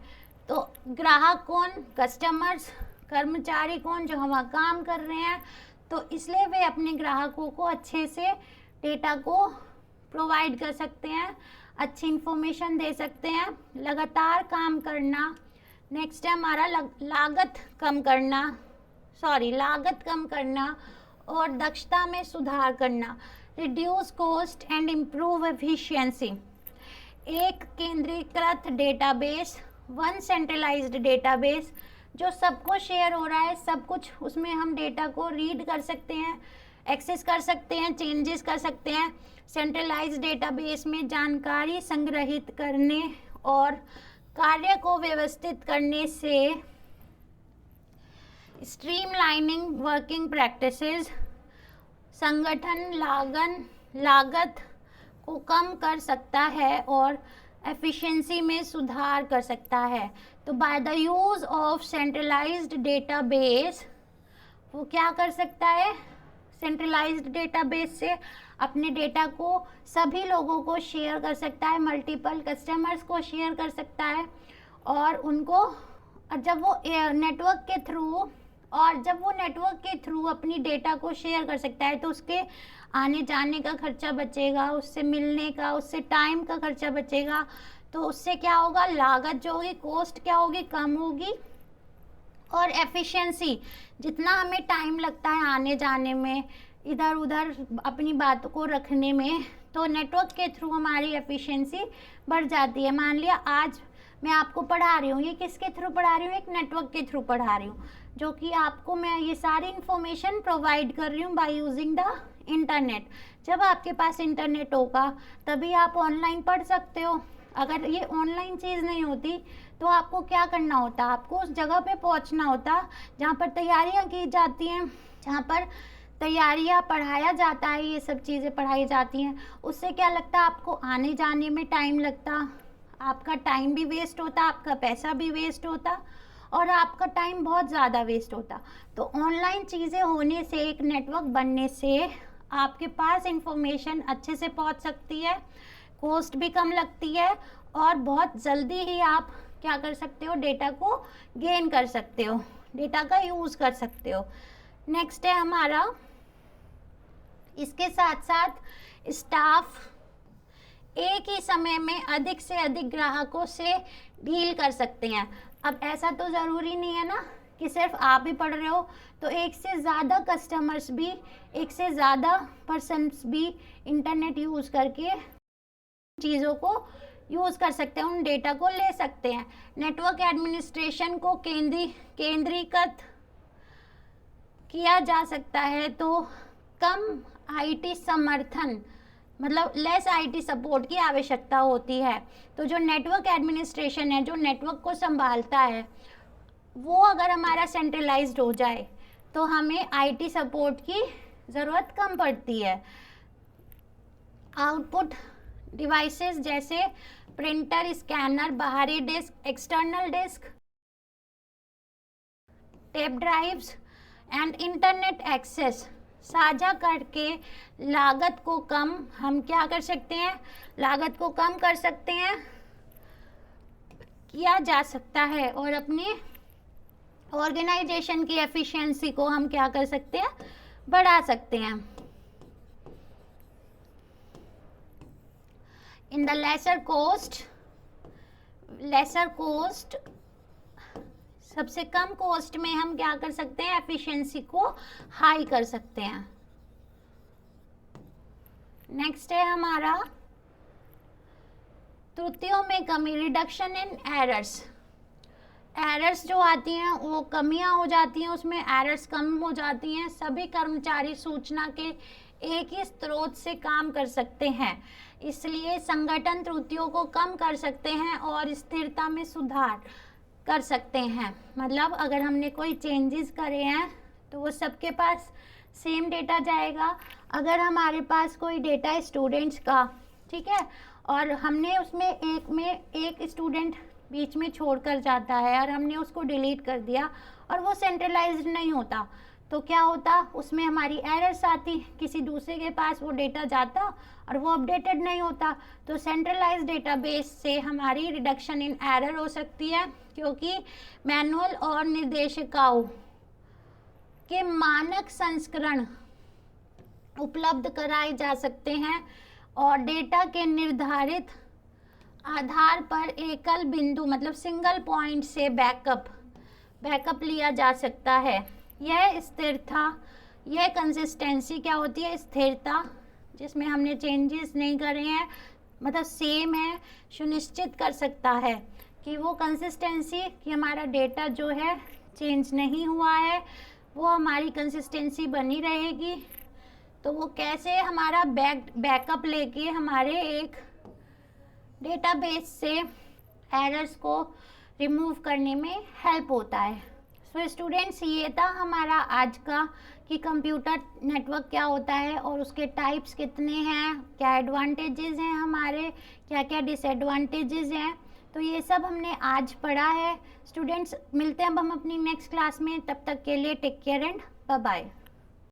तो ग्राहक कौन? कस्टमर्स। कर्मचारी कौन? जो वहाँ काम कर रहे हैं। तो इसलिए वे अपने ग्राहकों को अच्छे से डेटा को प्रोवाइड कर सकते हैं, अच्छी इंफॉर्मेशन दे सकते हैं। लगातार काम करना। नेक्स्ट है हमारा लागत कम करना और दक्षता में सुधार करना। Reduce cost and improve efficiency. एक केंद्रीकृत डेटाबेस, वन सेंट्रलाइज्ड डेटाबेस, जो सबको शेयर हो रहा है, सब कुछ उसमें हम डेटा को रीड कर सकते हैं, एक्सेस कर सकते हैं, चेंजेस कर सकते हैं। सेंट्रलाइज्ड डेटाबेस में जानकारी संग्रहित करने और कार्य को व्यवस्थित करने से स्ट्रीमलाइनिंग वर्किंग प्रैक्टिसेस संगठन लागत को कम कर सकता है और एफिशिएंसी में सुधार कर सकता है। तो by the use of centralised database, वो क्या कर सकता है? सेंट्रलाइज्ड डेटाबेस से अपने डेटा को सभी लोगों को शेयर कर सकता है, मल्टीपल कस्टमर्स को शेयर कर सकता है और उनको जब वो नेटवर्क के थ्रू अपनी डेटा को शेयर कर सकता है तो उसके आने जाने का खर्चा बचेगा, उससे मिलने का, उससे टाइम का खर्चा बचेगा। तो उससे क्या होगा? लागत जो होगी, कॉस्ट क्या होगी? कम होगी। और एफिशिएंसी, जितना हमें टाइम लगता है आने जाने में, इधर उधर अपनी बातों को रखने में, तो नेटवर्क के थ्रू हमारी एफिशिएंसी बढ़ जाती है। मान लिया आज मैं आपको पढ़ा रही हूँ, ये किसके थ्रू पढ़ा रही हूँ? एक नेटवर्क के थ्रू पढ़ा रही हूँ, जो कि आपको मैं ये सारी इन्फॉर्मेशन प्रोवाइड कर रही हूँ बाय यूजिंग द इंटरनेट। जब आपके पास इंटरनेट होगा तभी आप ऑनलाइन पढ़ सकते हो। अगर ये ऑनलाइन चीज़ नहीं होती तो आपको क्या करना होता? आपको उस जगह पे पहुंचना होता जहाँ पर तैयारियाँ की जाती हैं, जहाँ पर तैयारियाँ पढ़ाया जाता है, ये सब चीज़ें पढ़ाई जाती हैं। उससे क्या लगता है? आपको आने जाने में टाइम लगता, आपका टाइम भी वेस्ट होता, आपका पैसा भी वेस्ट होता और आपका टाइम बहुत ज़्यादा वेस्ट होता। तो ऑनलाइन चीज़ें होने से, एक नेटवर्क बनने से आपके पास इंफॉर्मेशन अच्छे से पहुंच सकती है, कॉस्ट भी कम लगती है और बहुत जल्दी ही आप क्या कर सकते हो? डेटा को गेन कर सकते हो, डेटा का यूज़ कर सकते हो। नेक्स्ट है हमारा इसके साथ साथ स्टाफ एक ही समय में अधिक से अधिक ग्राहकों से डील कर सकते हैं। अब ऐसा तो ज़रूरी नहीं है ना कि सिर्फ आप ही पढ़ रहे हो, तो एक से ज़्यादा कस्टमर्स भी, एक से ज़्यादा पर्सन्स भी इंटरनेट यूज़ करके चीज़ों को यूज़ कर सकते हैं, उन डेटा को ले सकते हैं। नेटवर्क एडमिनिस्ट्रेशन को केंद्रीकृत किया जा सकता है, तो कम आईटी समर्थन, मतलब लेस आईटी सपोर्ट की आवश्यकता होती है। तो जो नेटवर्क एडमिनिस्ट्रेशन है, जो नेटवर्क को संभालता है, वो अगर हमारा सेंट्रलाइज्ड हो जाए तो हमें आईटी सपोर्ट की ज़रूरत कम पड़ती है। आउटपुट डिवाइसेस जैसे प्रिंटर, स्कैनर, बाहरी disk, external disk, tape drives and internet access साझा करके लागत को कम हम क्या कर सकते हैं, लागत को कम कर सकते हैं, किया जा सकता है, और अपनी ऑर्गेनाइजेशन की एफिशिएंसी को हम क्या कर सकते हैं, बढ़ा सकते हैं। इन द लेसर कोस्ट सबसे कम कॉस्ट में हम क्या कर सकते हैं, एफिशिएंसी को हाई कर सकते हैं। नेक्स्ट है हमारा त्रुटियों में कमी, रिडक्शन इन एरर्स। एरर्स जो आती हैं वो कमियां हो जाती हैं, उसमें एरर्स कम हो जाती हैं। सभी कर्मचारी सूचना के एक ही स्रोत से काम कर सकते हैं, इसलिए संगठन त्रुटियों को कम कर सकते हैं और स्थिरता में सुधार कर सकते हैं। मतलब अगर हमने कोई चेंजेस करे हैं तो वो सबके पास सेम डेटा जाएगा। अगर हमारे पास कोई डेटा है स्टूडेंट्स का, ठीक है, और हमने उसमें एक स्टूडेंट बीच में छोड़कर जाता है और हमने उसको डिलीट कर दिया और वो सेंट्रलाइज्ड नहीं होता, तो क्या होता, उसमें हमारी एरर्स आती, किसी दूसरे के पास वो डेटा जाता और वो अपडेटेड नहीं होता। तो सेंट्रलाइज्ड डेटाबेस से हमारी रिडक्शन इन एरर हो सकती है, क्योंकि मैनुअल और निर्देशिकाओं के मानक संस्करण उपलब्ध कराए जा सकते हैं और डेटा के निर्धारित आधार पर एकल बिंदु मतलब सिंगल पॉइंट से बैकअप लिया जा सकता है। यह स्थिरता, यह कंसिस्टेंसी क्या होती है, स्थिरता, जिसमें हमने चेंजेस नहीं करे हैं, मतलब सेम है, सुनिश्चित कर सकता है कि वो कंसिस्टेंसी, कि हमारा डेटा जो है चेंज नहीं हुआ है, वो हमारी कंसिस्टेंसी बनी रहेगी। तो वो कैसे हमारा बैकअप लेके हमारे एक डेटाबेस से एरर्स को रिमूव करने में हेल्प होता है। सो स्टूडेंट्स, ये था हमारा आज का कि कंप्यूटर नेटवर्क क्या होता है और उसके टाइप्स कितने हैं, क्या एडवांटेजेस हैं हमारे, क्या क्या डिसएडवांटेजेस हैं। तो ये सब हमने आज पढ़ा है। स्टूडेंट्स, मिलते हैं अब हम अपनी नेक्स्ट क्लास में, तब तक के लिए take care and bye bye.